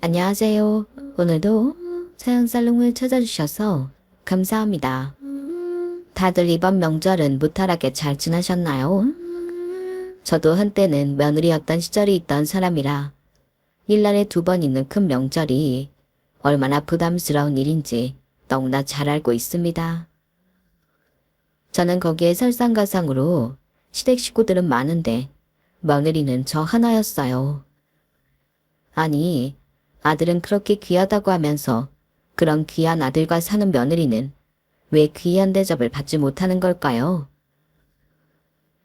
안녕하세요. 오늘도 사양살롱을 찾아주셔서 감사합니다. 다들 이번 명절은 무탈하게 잘 지나셨나요? 저도 한때는 며느리였던 시절이 있던 사람이라 1년에 2번 있는 큰 명절이 얼마나 부담스러운 일인지 너무나 잘 알고 있습니다. 저는 거기에 설상가상으로 시댁 식구들은 많은데 며느리는 저 하나였어요. 아니, 아들은 그렇게 귀하다고 하면서 그런 귀한 아들과 사는 며느리는 왜 귀한 대접을 받지 못하는 걸까요?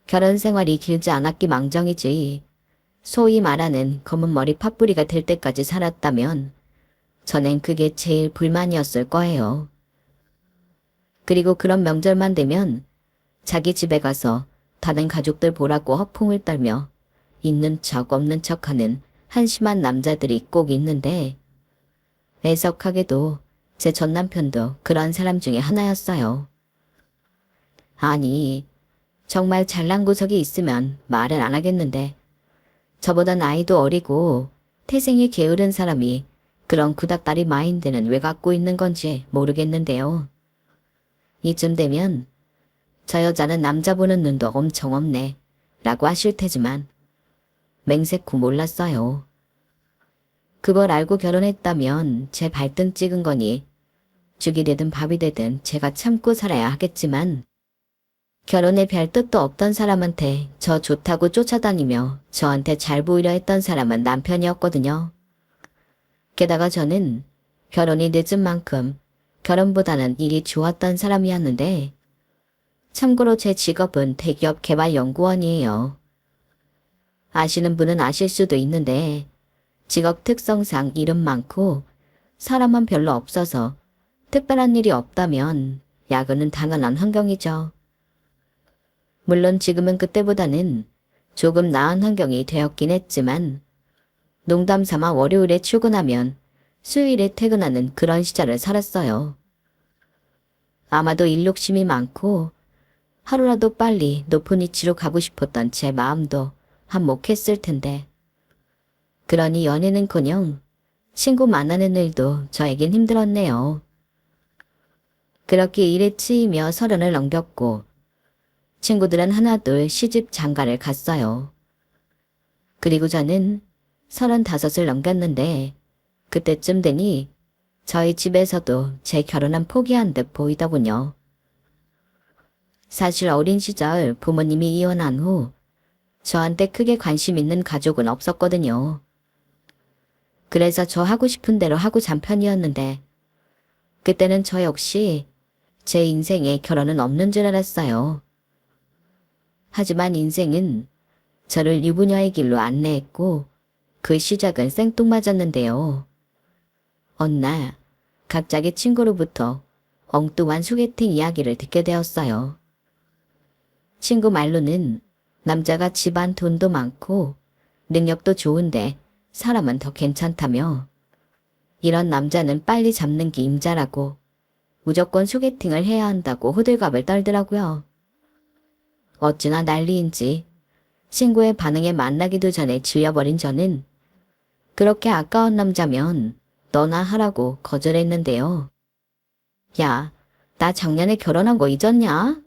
결혼 생활이 길지 않았기 망정이지. 소위 말하는 검은 머리 팥뿌리가 될 때까지 살았다면 전엔 그게 제일 불만이었을 거예요. 그리고 그런 명절만 되면 자기 집에 가서 다른 가족들 보라고 허풍을 떨며 있는 척 없는 척하는 한심한 남자들이 꼭 있는데 애석하게도 제 전남편도 그런 사람 중에 하나였어요. 아니, 정말 잘난 구석이 있으면 말은 안 하겠는데 저보다 나이도 어리고 태생이 게으른 사람이 그런 구닥다리 마인드는 왜 갖고 있는 건지 모르겠는데요. 이쯤 되면 저 여자는 남자 보는 눈도 엄청 없네 라고 하실 테지만 맹세코 몰랐어요. 그걸 알고 결혼했다면 제 발등 찍은 거니 죽이 되든 밥이 되든 제가 참고 살아야 하겠지만 결혼에 별 뜻도 없던 사람한테 저 좋다고 쫓아다니며 저한테 잘 보이려 했던 사람은 남편이었거든요. 게다가 저는 결혼이 늦은 만큼 결혼보다는 일이 좋았던 사람이었는데 참고로 제 직업은 대기업 개발연구원이에요. 아시는 분은 아실 수도 있는데 직업 특성상 일은 많고 사람은 별로 없어서 특별한 일이 없다면 야근은 당연한 환경이죠. 물론 지금은 그때보다는 조금 나은 환경이 되었긴 했지만 농담 삼아 월요일에 출근하면 수요일에 퇴근하는 그런 시절을 살았어요. 아마도 일 욕심이 많고 하루라도 빨리 높은 위치로 가고 싶었던 제 마음도 한몫했을 텐데 그러니 연애는커녕 친구 만나는 일도 저에겐 힘들었네요. 그렇게 일에 치이며 30을 넘겼고 친구들은 하나둘 시집 장가를 갔어요. 그리고 저는 35을 넘겼는데 그때쯤 되니 저희 집에서도 제 결혼은 포기한 듯 보이더군요. 사실 어린 시절 부모님이 이혼한 후 저한테 크게 관심 있는 가족은 없었거든요. 그래서 저 하고 싶은 대로 하고 잔 편이었는데 그때는 저 역시 제 인생에 결혼은 없는 줄 알았어요. 하지만 인생은 저를 유부녀의 길로 안내했고 그 시작은 생뚱맞았는데요. 어느 날 갑자기 친구로부터 엉뚱한 소개팅 이야기를 듣게 되었어요. 친구 말로는 남자가 집안 돈도 많고 능력도 좋은데 사람은 더 괜찮다며 이런 남자는 빨리 잡는 게 임자라고 무조건 소개팅을 해야 한다고 호들갑을 떨더라고요. 어찌나 난리인지 친구의 반응에 만나기도 전에 질려버린 저는 그렇게 아까운 남자면 너나 하라고 거절했는데요. 야, 나 작년에 결혼한 거 잊었냐?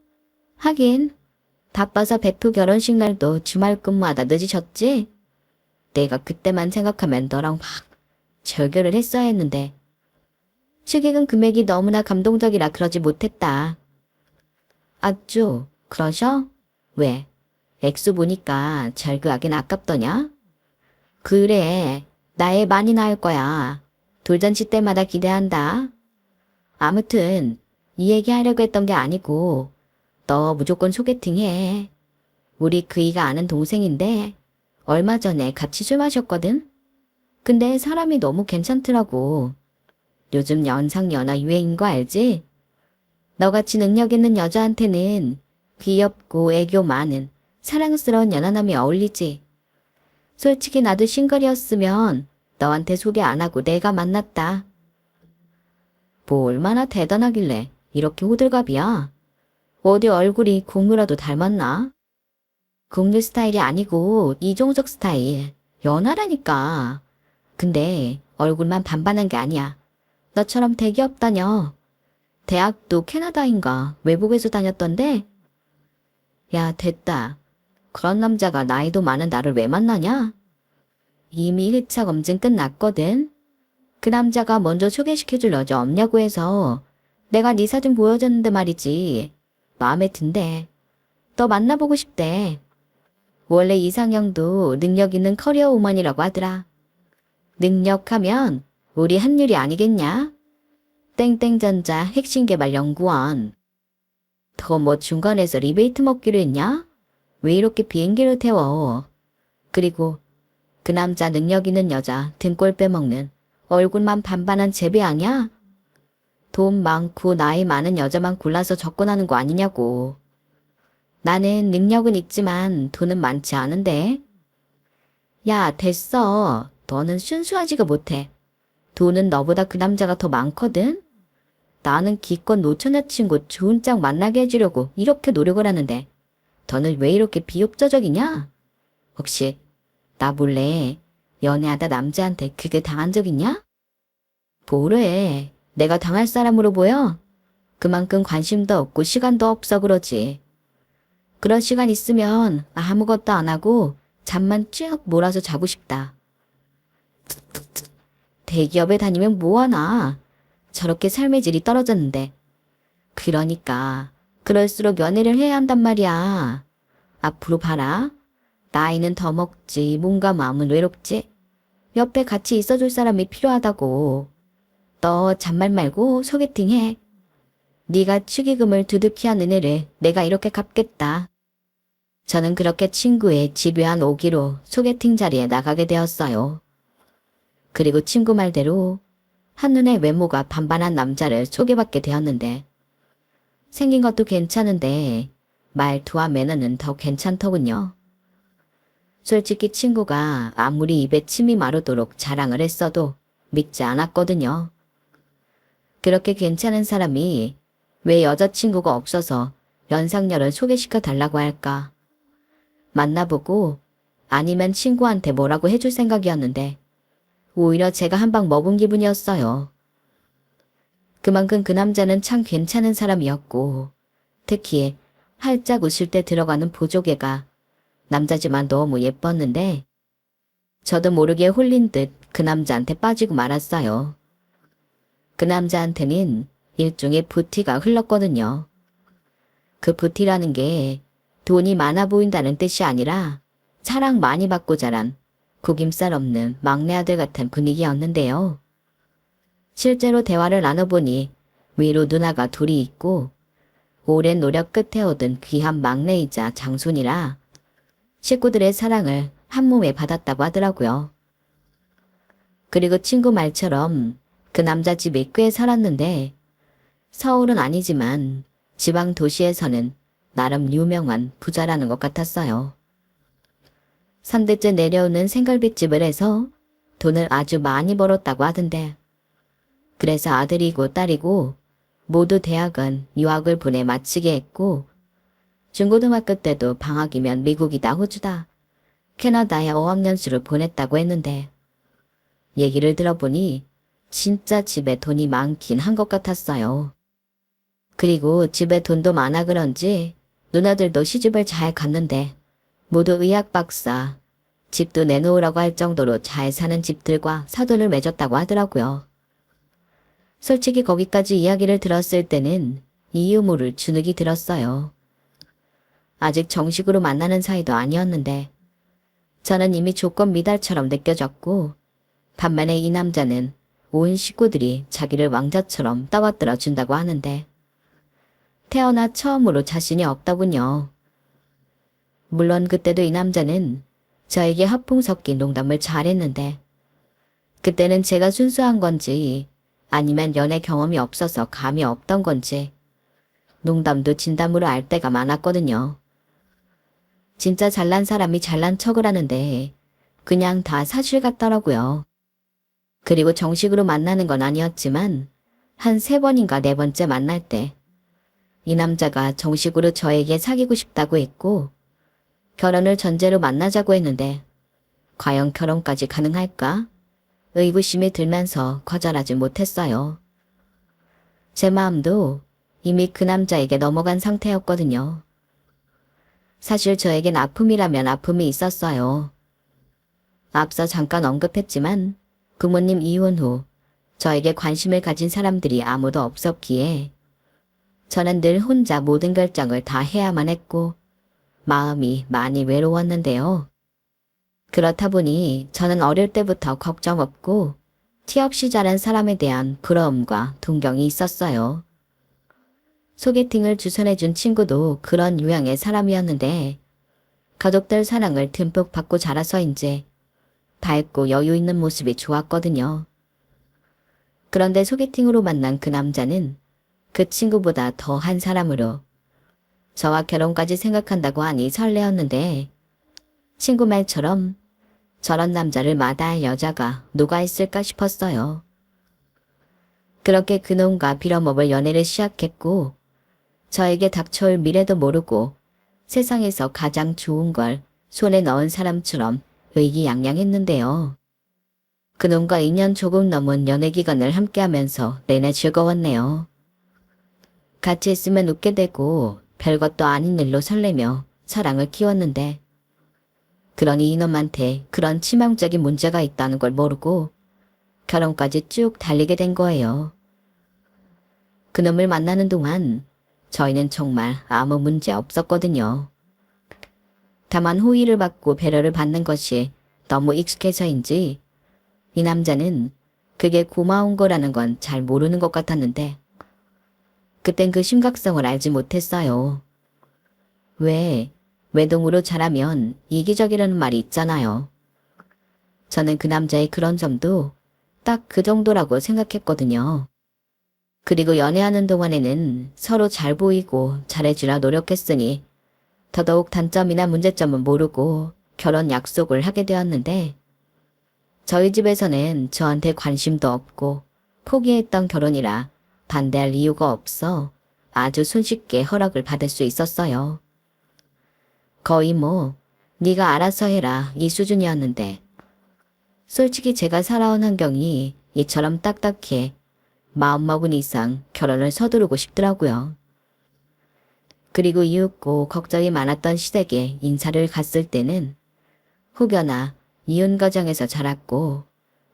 하긴 바빠서 베프 결혼식 날도 주말 근무하다 늦으셨지? 내가 그때만 생각하면 너랑 막 절교를 했어야 했는데 축의금 금액이 너무나 감동적이라 그러지 못했다. 아쭈, 그러셔? 왜? 액수 보니까 절교하긴 아깝더냐? 그래, 나애 많이 나을 거야. 돌잔치 때마다 기대한다. 아무튼 이 얘기 하려고 했던 게 아니고 너 무조건 소개팅해. 우리 그이가 아는 동생인데 얼마 전에 같이 술 마셨거든? 근데 사람이 너무 괜찮더라고. 요즘 연상연하 유행인 거 알지? 너같이 능력 있는 여자한테는 귀엽고 애교 많은 사랑스러운 연하남이 어울리지. 솔직히 나도 싱글이었으면 너한테 소개 안 하고 내가 만났다. 뭐 얼마나 대단하길래 이렇게 호들갑이야? 어디 얼굴이 공유라도 닮았나? 공유 스타일이 아니고 이종석 스타일. 연하라니까. 근데 얼굴만 반반한 게 아니야. 너처럼 대기업 다녀. 대학도 캐나다인가 외국에서 다녔던데? 야, 됐다. 그런 남자가 나이도 많은 나를 왜 만나냐? 이미 1차 검증 끝났거든. 그 남자가 먼저 소개시켜줄 여자 없냐고 해서 내가 네 사진 보여줬는데 말이지. 마음에 든대. 너 만나보고 싶대. 원래 이상형도 능력 있는 커리어 우먼이라고 하더라. 능력하면 우리 한율이 아니겠냐? 땡땡전자 핵심개발연구원. 더 뭐 중간에서 리베이트 먹기로 했냐? 왜 이렇게 비행기를 태워? 그리고 그 남자 능력 있는 여자 등골 빼먹는 얼굴만 반반한 제비 아냐? 돈 많고 나이 많은 여자만 골라서 접근하는 거 아니냐고. 나는 능력은 있지만 돈은 많지 않은데. 야, 됐어. 너는 순수하지가 못해. 돈은 너보다 그 남자가 더 많거든? 나는 기껏 노처 여친구 좋은 짝 만나게 해주려고 이렇게 노력을 하는데 너는 왜 이렇게 비협조적이냐? 혹시 나 몰래 연애하다 남자한테 그게 당한 적 있냐? 뭐래? 내가 당할 사람으로 보여? 그만큼 관심도 없고 시간도 없어 그러지. 그런 시간 있으면 아무것도 안 하고 잠만 쭉 몰아서 자고 싶다. 대기업에 다니면 뭐하나? 저렇게 삶의 질이 떨어졌는데. 그러니까 그럴수록 연애를 해야 한단 말이야. 앞으로 봐라. 나이는 더 먹지 몸과 마음은 외롭지. 옆에 같이 있어줄 사람이 필요하다고. 너 잔말 말고 소개팅해. 네가 축의금을 두둑히 한 은혜를 내가 이렇게 갚겠다. 저는 그렇게 친구의 집요한 오기로 소개팅 자리에 나가게 되었어요. 그리고 친구 말대로 한눈에 외모가 반반한 남자를 소개받게 되었는데 생긴 것도 괜찮은데 말투와 매너는 더 괜찮더군요. 솔직히 친구가 아무리 입에 침이 마르도록 자랑을 했어도 믿지 않았거든요. 그렇게 괜찮은 사람이 왜 여자친구가 없어서 연상녀를 소개시켜 달라고 할까? 만나보고 아니면 친구한테 뭐라고 해줄 생각이었는데 오히려 제가 한 방 먹은 기분이었어요. 그만큼 그 남자는 참 괜찮은 사람이었고 특히 활짝 웃을 때 들어가는 보조개가 남자지만 너무 예뻤는데 저도 모르게 홀린 듯 그 남자한테 빠지고 말았어요. 그 남자한테는 일종의 부티가 흘렀거든요. 그 부티라는 게 돈이 많아 보인다는 뜻이 아니라 사랑 많이 받고 자란 구김살 없는 막내 아들 같은 분위기였는데요. 실제로 대화를 나눠보니 위로 누나가 둘이 있고 오랜 노력 끝에 얻은 귀한 막내이자 장손이라 식구들의 사랑을 한 몸에 받았다고 하더라고요. 그리고 친구 말처럼 그 남자 집이 꽤 살았는데 서울은 아니지만 지방 도시에서는 나름 유명한 부자라는 것 같았어요. 3대째 내려오는 생갈빗집을 해서 돈을 아주 많이 벌었다고 하던데 그래서 아들이고 딸이고 모두 대학은 유학을 보내 마치게 했고 중고등학교 때도 방학이면 미국이다 호주다 캐나다에 어학연수를 보냈다고 했는데 얘기를 들어보니 진짜 집에 돈이 많긴 한 것 같았어요. 그리고 집에 돈도 많아 그런지 누나들도 시집을 잘 갔는데 모두 의학 박사, 집도 내놓으라고 할 정도로 잘 사는 집들과 사돈을 맺었다고 하더라고요. 솔직히 거기까지 이야기를 들었을 때는 이유 모를 주눅이 들었어요. 아직 정식으로 만나는 사이도 아니었는데 저는 이미 조건 미달처럼 느껴졌고 반면에 이 남자는 온 식구들이 자기를 왕자처럼 떠받들어 준다고 하는데 태어나 처음으로 자신이 없더군요. 물론 그때도 이 남자는 저에게 허풍 섞인 농담을 잘했는데 그때는 제가 순수한 건지 아니면 연애 경험이 없어서 감이 없던 건지 농담도 진담으로 알 때가 많았거든요. 진짜 잘난 사람이 잘난 척을 하는데 그냥 다 사실 같더라고요. 그리고 정식으로 만나는 건 아니었지만 한 3번인가 4번째 만날 때 이 남자가 정식으로 저에게 사귀고 싶다고 했고 결혼을 전제로 만나자고 했는데 과연 결혼까지 가능할까? 의구심이 들면서 거절하지 못했어요. 제 마음도 이미 그 남자에게 넘어간 상태였거든요. 사실 저에겐 아픔이라면 아픔이 있었어요. 앞서 잠깐 언급했지만 부모님 이혼 후 저에게 관심을 가진 사람들이 아무도 없었기에 저는 늘 혼자 모든 결정을 다 해야만 했고 마음이 많이 외로웠는데요. 그렇다 보니 저는 어릴 때부터 걱정 없고 티 없이 자란 사람에 대한 부러움과 동경이 있었어요. 소개팅을 주선해준 친구도 그런 유형의 사람이었는데 가족들 사랑을 듬뿍 받고 자라서인지 밝고 여유 있는 모습이 좋았거든요. 그런데 소개팅으로 만난 그 남자는 그 친구보다 더한 사람으로 저와 결혼까지 생각한다고 하니 설레었는데 친구 말처럼 저런 남자를 마다할 여자가 누가 있을까 싶었어요. 그렇게 그놈과 빌어먹을 연애를 시작했고 저에게 닥쳐올 미래도 모르고 세상에서 가장 좋은 걸 손에 넣은 사람처럼 의기양양했는데요. 그놈과 2년 조금 넘은 연애 기간을 함께하면서 내내 즐거웠네요. 같이 있으면 웃게 되고 별것도 아닌 일로 설레며 사랑을 키웠는데 그러니 이놈한테 그런 치명적인 문제가 있다는 걸 모르고 결혼까지 쭉 달리게 된 거예요. 그놈을 만나는 동안 저희는 정말 아무 문제 없었거든요. 다만 호의를 받고 배려를 받는 것이 너무 익숙해서인지 이 남자는 그게 고마운 거라는 건 잘 모르는 것 같았는데 그땐 그 심각성을 알지 못했어요. 왜 외동으로 자라면 이기적이라는 말이 있잖아요. 저는 그 남자의 그런 점도 딱 그 정도라고 생각했거든요. 그리고 연애하는 동안에는 서로 잘 보이고 잘해주려 노력했으니 더더욱 단점이나 문제점은 모르고 결혼 약속을 하게 되었는데 저희 집에서는 저한테 관심도 없고 포기했던 결혼이라 반대할 이유가 없어 아주 손쉽게 허락을 받을 수 있었어요. 거의 네가 알아서 해라 이 수준이었는데 솔직히 제가 살아온 환경이 이처럼 딱딱해 마음먹은 이상 결혼을 서두르고 싶더라고요. 그리고 이윽고 걱정이 많았던 시댁에 인사를 갔을 때는 혹여나 이혼 가정에서 자랐고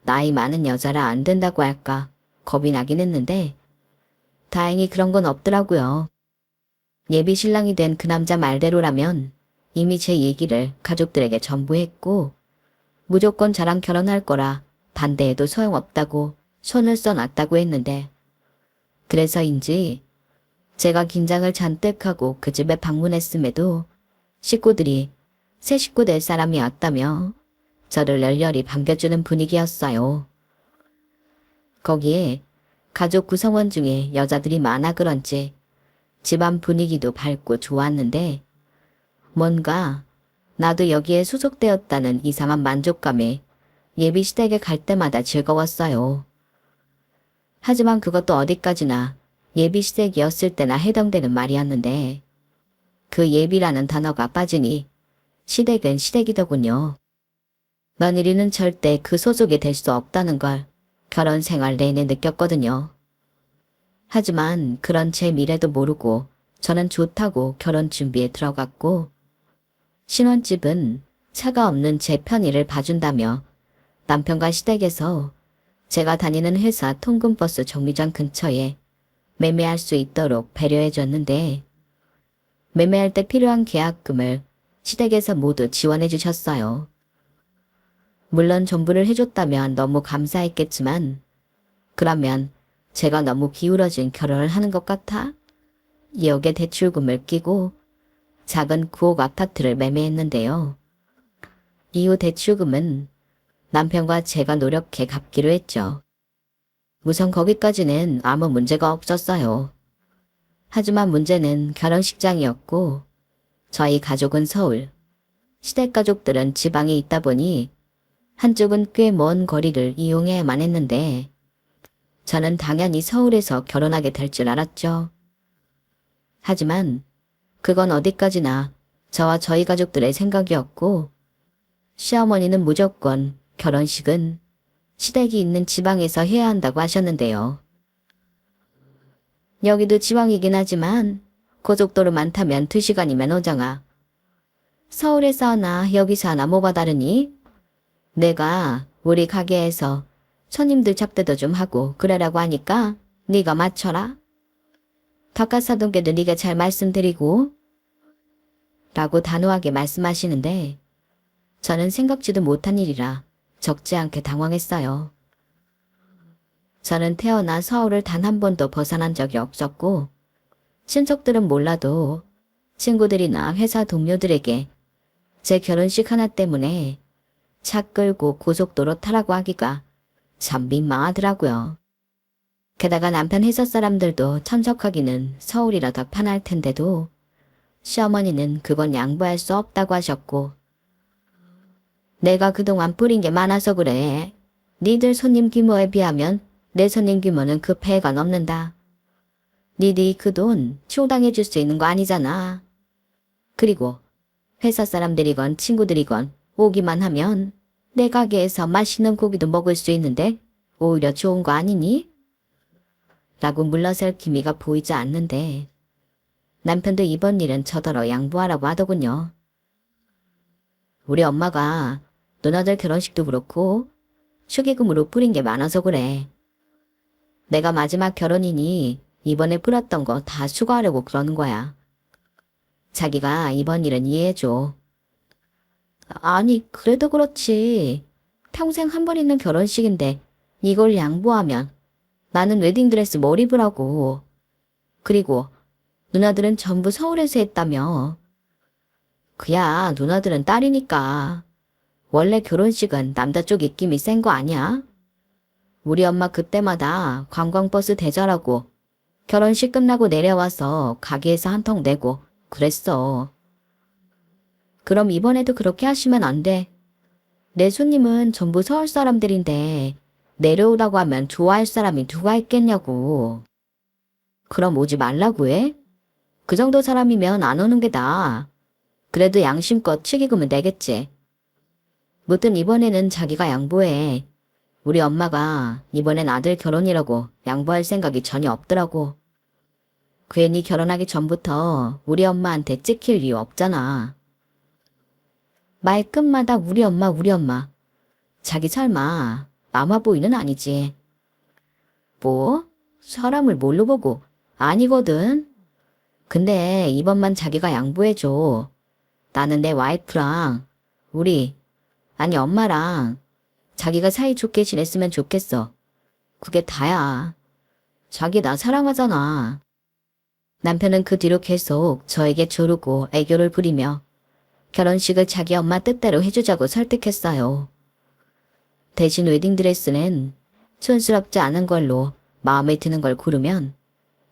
나이 많은 여자라 안 된다고 할까 겁이 나긴 했는데 다행히 그런 건 없더라고요. 예비 신랑이 된 그 남자 말대로라면 이미 제 얘기를 가족들에게 전부했고 무조건 저랑 결혼할 거라 반대해도 소용없다고 손을 써놨다고 했는데 그래서인지 제가 긴장을 잔뜩 하고 그 집에 방문했음에도 식구들이 새 식구 될 사람이 왔다며 저를 열렬히 반겨주는 분위기였어요. 거기에 가족 구성원 중에 여자들이 많아 그런지 집안 분위기도 밝고 좋았는데 뭔가 나도 여기에 소속되었다는 이상한 만족감에 예비 시댁에 갈 때마다 즐거웠어요. 하지만 그것도 어디까지나 예비 시댁이었을 때나 해당되는 말이었는데 그 예비라는 단어가 빠지니 시댁은 시댁이더군요. 며느리는 절대 그 소속이 될 수 없다는 걸 결혼 생활 내내 느꼈거든요. 하지만 그런 제 미래도 모르고 저는 좋다고 결혼 준비에 들어갔고 신혼집은 차가 없는 제 편의를 봐준다며 남편과 시댁에서 제가 다니는 회사 통근버스 정류장 근처에 매매할 수 있도록 배려해줬는데 매매할 때 필요한 계약금을 시댁에서 모두 지원해 주셨어요. 물론 전부를 해줬다면 너무 감사했겠지만 그러면 제가 너무 기울어진 결혼을 하는 것 같아 2억의 대출금을 끼고 작은 9억 아파트를 매매했는데요. 이후 대출금은 남편과 제가 노력해 갚기로 했죠. 우선 거기까지는 아무 문제가 없었어요. 하지만 문제는 결혼식장이었고 저희 가족은 서울, 시댁 가족들은 지방에 있다 보니 한쪽은 꽤 먼 거리를 이용해야만 했는데 저는 당연히 서울에서 결혼하게 될 줄 알았죠. 하지만 그건 어디까지나 저와 저희 가족들의 생각이었고 시어머니는 무조건 결혼식은 시댁이 있는 지방에서 해야 한다고 하셨는데요. 여기도 지방이긴 하지만 고속도로만 타면 2시간이면 오잖아. 서울에서 하나 여기서 하나 뭐가 다르니? 내가 우리 가게에서 손님들 접대도 좀 하고 그러라고 하니까 네가 맞춰라. 닭가 사돈께도 네가 잘 말씀드리고 라고 단호하게 말씀하시는데 저는 생각지도 못한 일이라 적지 않게 당황했어요. 저는 태어나 서울을 단 한 번도 벗어난 적이 없었고 친척들은 몰라도 친구들이나 회사 동료들에게 제 결혼식 하나 때문에 차 끌고 고속도로 타라고 하기가 참 민망하더라고요. 게다가 남편 회사 사람들도 참석하기는 서울이라 더 편할 텐데도 시어머니는 그건 양보할 수 없다고 하셨고 내가 그동안 뿌린 게 많아서 그래. 니들 손님 규모에 비하면 내 손님 규모는 그 배가 넘는다. 니들이 그 돈 충당해 줄 수 있는 거 아니잖아. 그리고 회사 사람들이건 친구들이건 오기만 하면 내 가게에서 맛있는 고기도 먹을 수 있는데 오히려 좋은 거 아니니? 라고 물러설 기미가 보이지 않는데 남편도 이번 일은 저더러 양보하라고 하더군요. 우리 엄마가 누나들 결혼식도 그렇고 축의금으로 뿌린 게 많아서 그래. 내가 마지막 결혼이니 이번에 뿌렸던 거 다 수거하려고 그러는 거야. 자기가 이번 일은 이해해줘. 아니 그래도 그렇지. 평생 한 번 있는 결혼식인데 이걸 양보하면 나는 웨딩드레스 뭘 입으라고. 그리고 누나들은 전부 서울에서 했다며. 그야 누나들은 딸이니까. 원래 결혼식은 남자 쪽 입김이 센 거 아니야? 우리 엄마 그때마다 관광버스 대절하고 결혼식 끝나고 내려와서 가게에서 한턱 내고 그랬어. 그럼 이번에도 그렇게 하시면 안 돼. 내 손님은 전부 서울 사람들인데 내려오라고 하면 좋아할 사람이 누가 있겠냐고. 그럼 오지 말라고 해? 그 정도 사람이면 안 오는 게 나아. 그래도 양심껏 축의금은 내겠지. 무튼 이번에는 자기가 양보해. 우리 엄마가 이번엔 아들 결혼이라고 양보할 생각이 전혀 없더라고. 괜히 결혼하기 전부터 우리 엄마한테 찍힐 이유 없잖아. 말끝마다 우리 엄마 우리 엄마. 자기 설마 마마보이는 아니지. 뭐? 사람을 뭘로 보고? 아니거든. 근데 이번만 자기가 양보해줘. 나는 내 와이프랑 아니 엄마랑 자기가 사이좋게 지냈으면 좋겠어. 그게 다야. 자기 나 사랑하잖아. 남편은 그 뒤로 계속 저에게 조르고 애교를 부리며 결혼식을 자기 엄마 뜻대로 해주자고 설득했어요. 대신 웨딩드레스는 촌스럽지 않은 걸로 마음에 드는 걸 고르면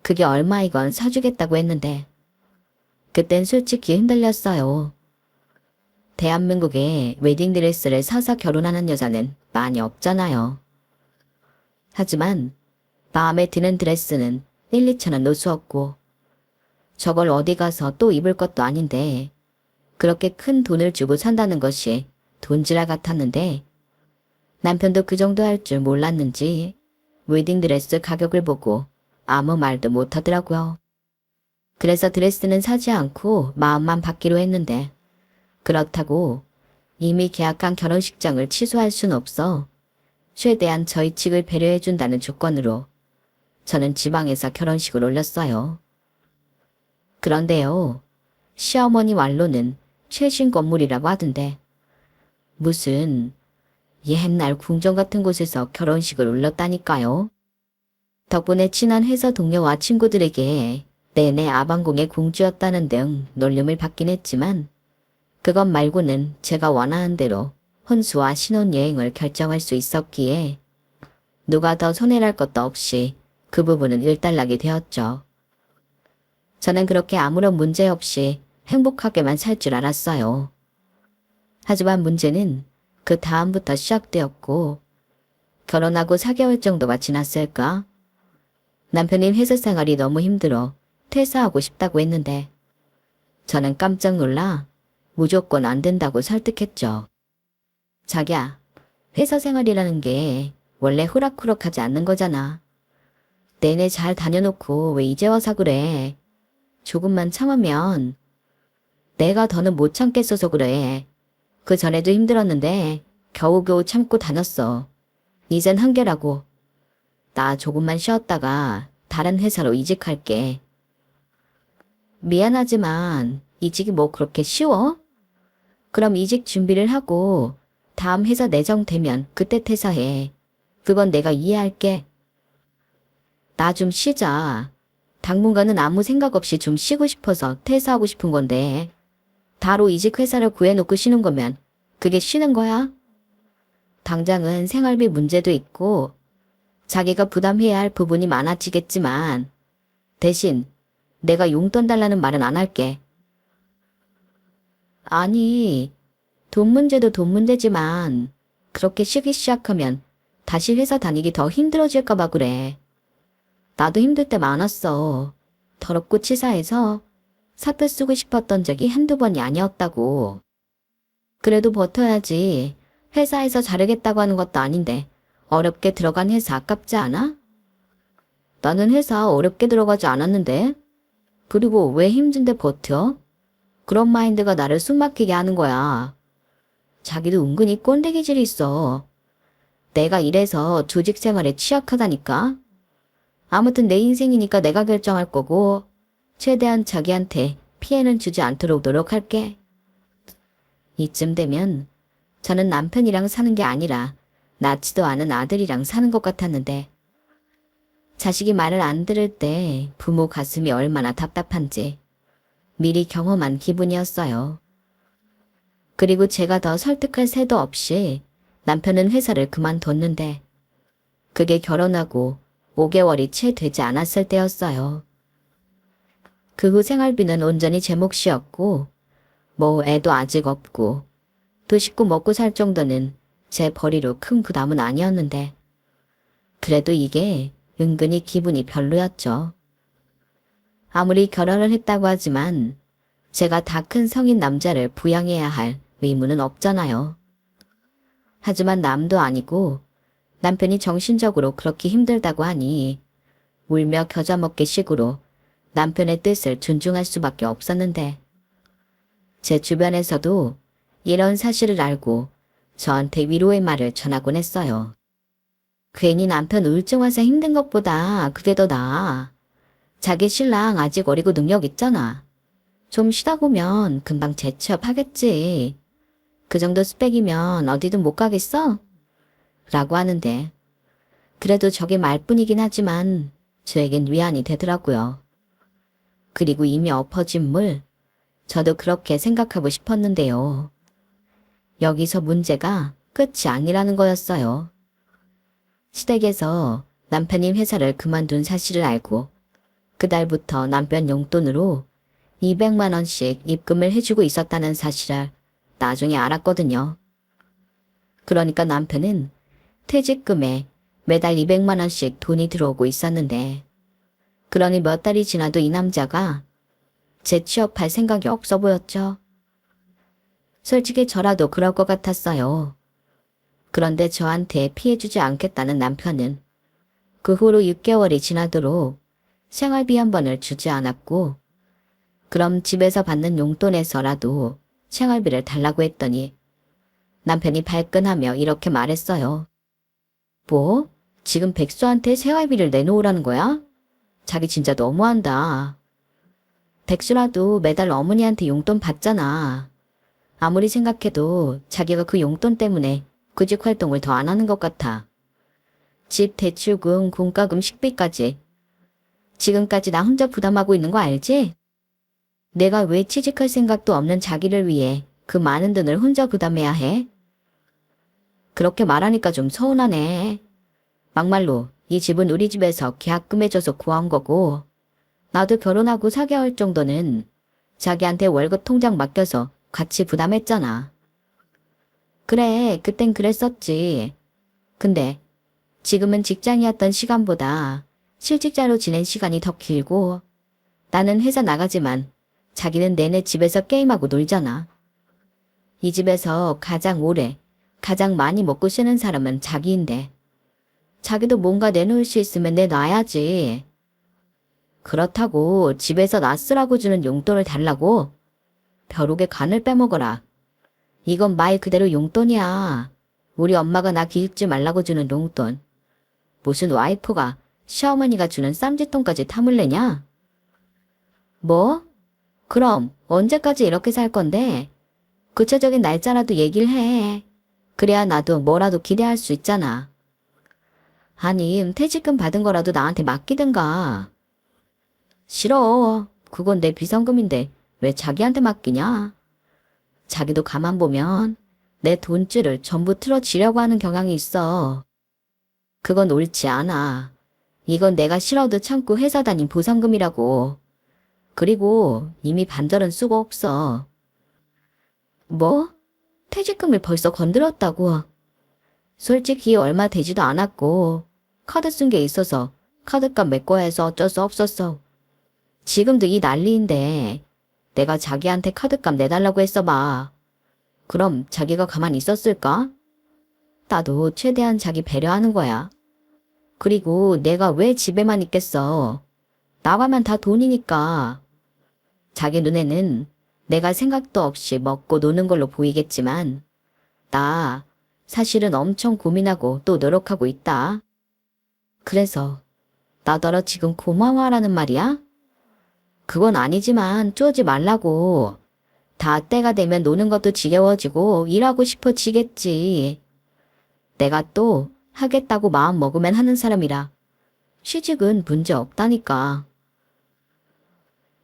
그게 얼마이건 사주겠다고 했는데 그땐 솔직히 흔들렸어요. 대한민국에 웨딩드레스를 사서 결혼하는 여자는 많이 없잖아요. 하지만 마음에 드는 드레스는 1, 2천 원 노수없고 저걸 어디 가서 또 입을 것도 아닌데 그렇게 큰 돈을 주고 산다는 것이 돈지랄 같았는데 남편도 그 정도 할 줄 몰랐는지 웨딩드레스 가격을 보고 아무 말도 못하더라고요. 그래서 드레스는 사지 않고 마음만 받기로 했는데 그렇다고 이미 계약한 결혼식장을 취소할 순 없어 최대한 저희 측을 배려해준다는 조건으로 저는 지방에서 결혼식을 올렸어요. 그런데요, 시어머니 말로는 최신 건물이라고 하던데 무슨 옛날 궁전 같은 곳에서 결혼식을 올렸다니까요. 덕분에 친한 회사 동료와 친구들에게 내내 아방궁의 공주였다는 등 놀림을 받긴 했지만 그것 말고는 제가 원하는 대로 혼수와 신혼여행을 결정할 수 있었기에 누가 더 손해날 것도 없이 그 부분은 일단락이 되었죠. 저는 그렇게 아무런 문제 없이 행복하게만 살 줄 알았어요. 하지만 문제는 그 다음부터 시작되었고 결혼하고 4개월 정도가 지났을까? 남편이 회사 생활이 너무 힘들어 퇴사하고 싶다고 했는데 저는 깜짝 놀라 무조건 안 된다고 설득했죠. 자기야, 회사 생활이라는 게 원래 호락호락하지 않는 거잖아. 내내 잘 다녀놓고 왜 이제 와서 그래. 조금만 참으면 내가 더는 못 참겠어서 그래. 그 전에도 힘들었는데 겨우겨우 참고 다녔어. 이젠 한계라고. 나 조금만 쉬었다가 다른 회사로 이직할게. 미안하지만 이직이 뭐 그렇게 쉬워? 그럼 이직 준비를 하고 다음 회사 내정되면 그때 퇴사해. 그건 내가 이해할게. 나 좀 쉬자. 당분간은 아무 생각 없이 좀 쉬고 싶어서 퇴사하고 싶은 건데 바로 이직 회사를 구해놓고 쉬는 거면 그게 쉬는 거야? 당장은 생활비 문제도 있고 자기가 부담해야 할 부분이 많아지겠지만 대신 내가 용돈 달라는 말은 안 할게. 아니, 돈 문제도 돈 문제지만 그렇게 쉬기 시작하면 다시 회사 다니기 더 힘들어질까 봐 그래. 나도 힘들 때 많았어. 더럽고 치사해서 사표 쓰고 싶었던 적이 한두 번이 아니었다고. 그래도 버텨야지. 회사에서 자르겠다고 하는 것도 아닌데 어렵게 들어간 회사 아깝지 않아? 나는 회사 어렵게 들어가지 않았는데. 그리고 왜 힘든데 버텨? 그런 마인드가 나를 숨막히게 하는 거야. 자기도 은근히 꼰대 기질이 있어. 내가 이래서 조직 생활에 취약하다니까. 아무튼 내 인생이니까 내가 결정할 거고 최대한 자기한테 피해는 주지 않도록 노력할게. 이쯤 되면 저는 남편이랑 사는 게 아니라 낳지도 않은 아들이랑 사는 것 같았는데 자식이 말을 안 들을 때 부모 가슴이 얼마나 답답한지 미리 경험한 기분이었어요. 그리고 제가 더 설득할 새도 없이 남편은 회사를 그만뒀는데 그게 결혼하고 5개월이 채 되지 않았을 때였어요. 그 후 생활비는 온전히 제 몫이었고 뭐 애도 아직 없고 두 식구 먹고 살 정도는 제 벌이로 큰 부담은 아니었는데 그래도 이게 은근히 기분이 별로였죠. 아무리 결혼을 했다고 하지만 제가 다 큰 성인 남자를 부양해야 할 의무는 없잖아요. 하지만 남도 아니고 남편이 정신적으로 그렇게 힘들다고 하니 울며 겨자 먹기 식으로 남편의 뜻을 존중할 수밖에 없었는데 제 주변에서도 이런 사실을 알고 저한테 위로의 말을 전하곤 했어요. 괜히 남편 우울증 와서 힘든 것보다 그게 더 나아. 자기 신랑 아직 어리고 능력 있잖아. 좀 쉬다 보면 금방 재취업하겠지. 그 정도 스펙이면 어디든 못 가겠어? 라고 하는데 그래도 저게 말뿐이긴 하지만 저에겐 위안이 되더라고요. 그리고 이미 엎어진 물, 저도 그렇게 생각하고 싶었는데요. 여기서 문제가 끝이 아니라는 거였어요. 시댁에서 남편이 회사를 그만둔 사실을 알고 그달부터 남편 용돈으로 200만 원씩 입금을 해주고 있었다는 사실을 나중에 알았거든요. 그러니까 남편은 퇴직금에 매달 200만 원씩 돈이 들어오고 있었는데 그러니 몇 달이 지나도 이 남자가 재취업할 생각이 없어 보였죠. 솔직히 저라도 그럴 것 같았어요. 그런데 저한테 피해주지 않겠다는 남편은 그 후로 6개월이 지나도록 생활비 한 번을 주지 않았고 그럼 집에서 받는 용돈에서라도 생활비를 달라고 했더니 남편이 발끈하며 이렇게 말했어요. 뭐? 지금 백수한테 생활비를 내놓으라는 거야? 자기 진짜 너무한다. 백수라도 매달 어머니한테 용돈 받잖아. 아무리 생각해도 자기가 그 용돈 때문에 구직 활동을 더 안 하는 것 같아. 집 대출금, 공과금, 식비까지. 지금까지 나 혼자 부담하고 있는 거 알지? 내가 왜 취직할 생각도 없는 자기를 위해 그 많은 돈을 혼자 부담해야 해? 그렇게 말하니까 좀 서운하네. 막말로 이 집은 우리 집에서 계약금해줘서 구한 거고 나도 결혼하고 4개월 정도는 자기한테 월급 통장 맡겨서 같이 부담했잖아. 그래, 그땐 그랬었지. 근데 지금은 직장이었던 시간보다 실직자로 지낸 시간이 더 길고 나는 회사 나가지만 자기는 내내 집에서 게임하고 놀잖아. 이 집에서 가장 오래 가장 많이 먹고 쓰는 사람은 자기인데 자기도 뭔가 내놓을 수 있으면 내놔야지. 그렇다고 집에서 나 쓰라고 주는 용돈을 달라고? 벼룩의 간을 빼먹어라. 이건 말 그대로 용돈이야. 우리 엄마가 나 기죽지 말라고 주는 용돈. 무슨 와이프가 시어머니가 주는 쌈짓돈까지 탐을 내냐? 뭐? 그럼 언제까지 이렇게 살 건데? 구체적인 날짜라도 얘기를 해. 그래야 나도 뭐라도 기대할 수 있잖아. 아니, 퇴직금 받은 거라도 나한테 맡기든가. 싫어. 그건 내 비상금인데 왜 자기한테 맡기냐? 자기도 가만 보면 내 돈줄을 전부 틀어지려고 하는 경향이 있어. 그건 옳지 않아. 이건 내가 싫어도 참고 회사 다닌 보상금이라고. 그리고 이미 반절은 쓰고 없어. 뭐? 퇴직금을 벌써 건드렸다고. 솔직히 얼마 되지도 않았고 카드 쓴 게 있어서 카드값 메꿔해서 어쩔 수 없었어. 지금도 이 난리인데 내가 자기한테 카드값 내달라고 했어 봐. 그럼 자기가 가만히 있었을까? 나도 최대한 자기 배려하는 거야. 그리고 내가 왜 집에만 있겠어. 나가면 다 돈이니까. 자기 눈에는 내가 생각도 없이 먹고 노는 걸로 보이겠지만 나 사실은 엄청 고민하고 또 노력하고 있다. 그래서 나더러 지금 고마워하라는 말이야? 그건 아니지만 쪼지 말라고. 다 때가 되면 노는 것도 지겨워지고 일하고 싶어지겠지. 내가 또 하겠다고 마음 먹으면 하는 사람이라 취직은 문제 없다니까.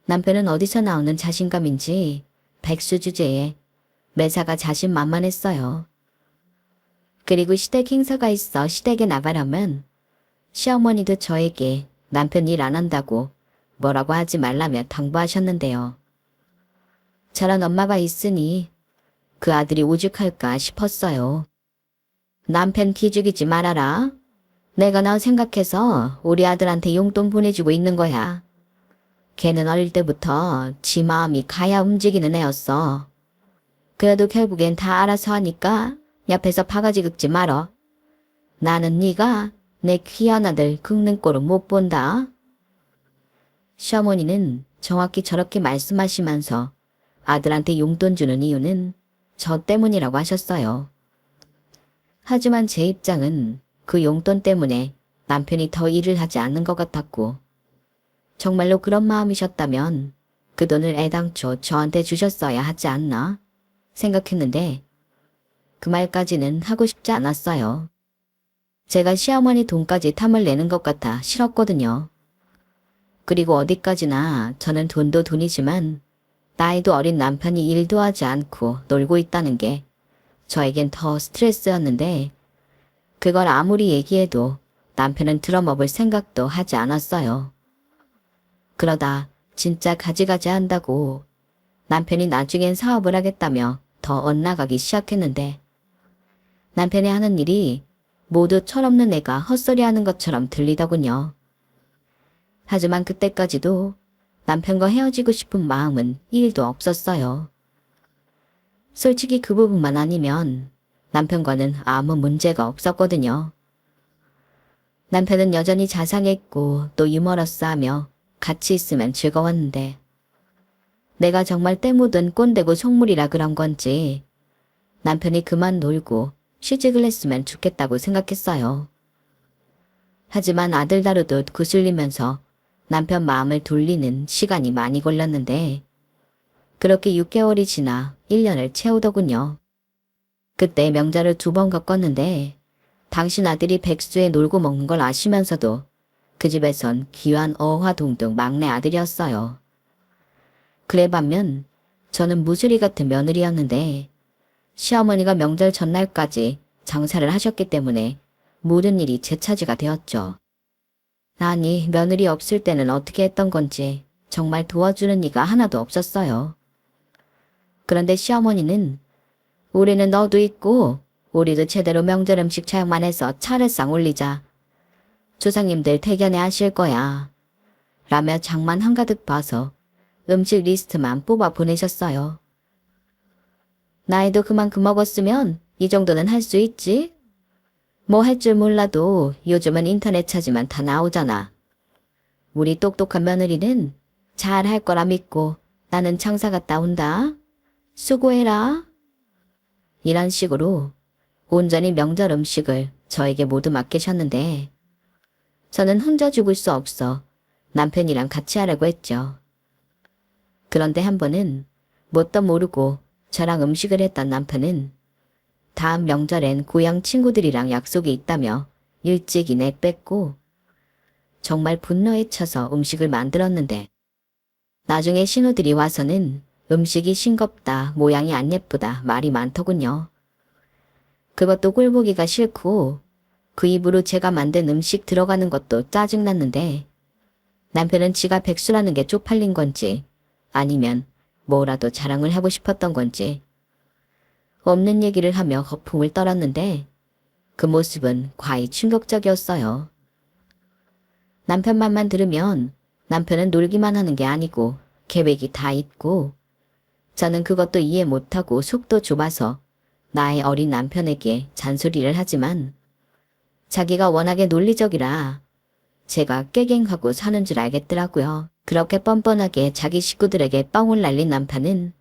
남편은 어디서 나오는 자신감인지 백수 주제에 매사가 자신만만했어요. 그리고 시댁 행사가 있어 시댁에 나가려면 시어머니도 저에게 남편 일 안 한다고 뭐라고 하지 말라며 당부하셨는데요. 저런 엄마가 있으니 그 아들이 오죽할까 싶었어요. 남편 기죽이지 말아라. 내가 너 생각해서 우리 아들한테 용돈 보내주고 있는 거야. 걔는 어릴 때부터 지 마음이 가야 움직이는 애였어. 그래도 결국엔 다 알아서 하니까 옆에서 바가지 긁지 말어. 나는 네가 내 귀한 아들 긁는 꼴은 못 본다. 시어머니는 정확히 저렇게 말씀하시면서 아들한테 용돈 주는 이유는 저 때문이라고 하셨어요. 하지만 제 입장은 그 용돈 때문에 남편이 더 일을 하지 않는 것 같았고 정말로 그런 마음이셨다면 그 돈을 애당초 저한테 주셨어야 하지 않나 생각했는데 그 말까지는 하고 싶지 않았어요. 제가 시어머니 돈까지 탐을 내는 것 같아 싫었거든요. 그리고 어디까지나 저는 돈도 돈이지만 나이도 어린 남편이 일도 하지 않고 놀고 있다는 게 저에겐 더 스트레스였는데 그걸 아무리 얘기해도 남편은 들어먹을 생각도 하지 않았어요. 그러다 진짜 가지가지 한다고 남편이 나중엔 사업을 하겠다며 더 엇나가기 시작했는데 남편이 하는 일이 모두 철없는 애가 헛소리하는 것처럼 들리더군요. 하지만 그때까지도 남편과 헤어지고 싶은 마음은 1도 없었어요. 솔직히 그 부분만 아니면 남편과는 아무 문제가 없었거든요. 남편은 여전히 자상했고 또 유머러스하며 같이 있으면 즐거웠는데 내가 정말 때 묻은 꼰대고 속물이라 그런 건지 남편이 그만 놀고 취직을 했으면 좋겠다고 생각했어요. 하지만 아들 다루듯 구슬리면서 남편 마음을 돌리는 시간이 많이 걸렸는데 그렇게 6개월이 지나 1년을 채우더군요. 그때 명절을 2번 겪었는데 당신 아들이 백수에 놀고 먹는 걸 아시면서도 그 집에선 귀한 어화동동 막내 아들이었어요. 그래 반면 저는 무수리 같은 며느리였는데 시어머니가 명절 전날까지 장사를 하셨기 때문에 모든 일이 제 차지가 되었죠. 아니 며느리 없을 때는 어떻게 했던 건지 정말 도와주는 이가 하나도 없었어요. 그런데 시어머니는 올해는 너도 있고 우리도 제대로 명절 음식 차용만 해서 차례상 올리자. 조상님들 대견해 하실 거야. 라며 장만 한가득 봐서 음식 리스트만 뽑아 보내셨어요. 나이도 그만큼 먹었으면 이 정도는 할 수 있지? 뭐 할 줄 몰라도 요즘은 인터넷 찾으면 다 나오잖아. 우리 똑똑한 며느리는 잘 할 거라 믿고 나는 장사 갔다 온다. 수고해라. 이런 식으로 온전히 명절 음식을 저에게 모두 맡기셨는데 저는 혼자 죽을 수 없어 남편이랑 같이 하려고 했죠. 그런데 한 번은 뭣도 모르고 저랑 음식을 했던 남편은 다음 명절엔 고향 친구들이랑 약속이 있다며 일찍이 내뺐고 정말 분노에 차서 음식을 만들었는데 나중에 신우들이 와서는 음식이 싱겁다, 모양이 안 예쁘다 말이 많더군요. 그것도 꼴보기가 싫고 그 입으로 제가 만든 음식 들어가는 것도 짜증났는데 남편은 지가 백수라는 게 쪽팔린 건지 아니면 뭐라도 자랑을 하고 싶었던 건지 없는 얘기를 하며 거품을 떨었는데 그 모습은 과히 충격적이었어요. 남편 말만 들으면 남편은 놀기만 하는 게 아니고 계획이 다 있고 저는 그것도 이해 못하고 속도 좁아서 나의 어린 남편에게 잔소리를 하지만 자기가 워낙에 논리적이라 제가 깨갱하고 사는 줄 알겠더라고요. 그렇게 뻔뻔하게 자기 식구들에게 뻥을 날린 남편은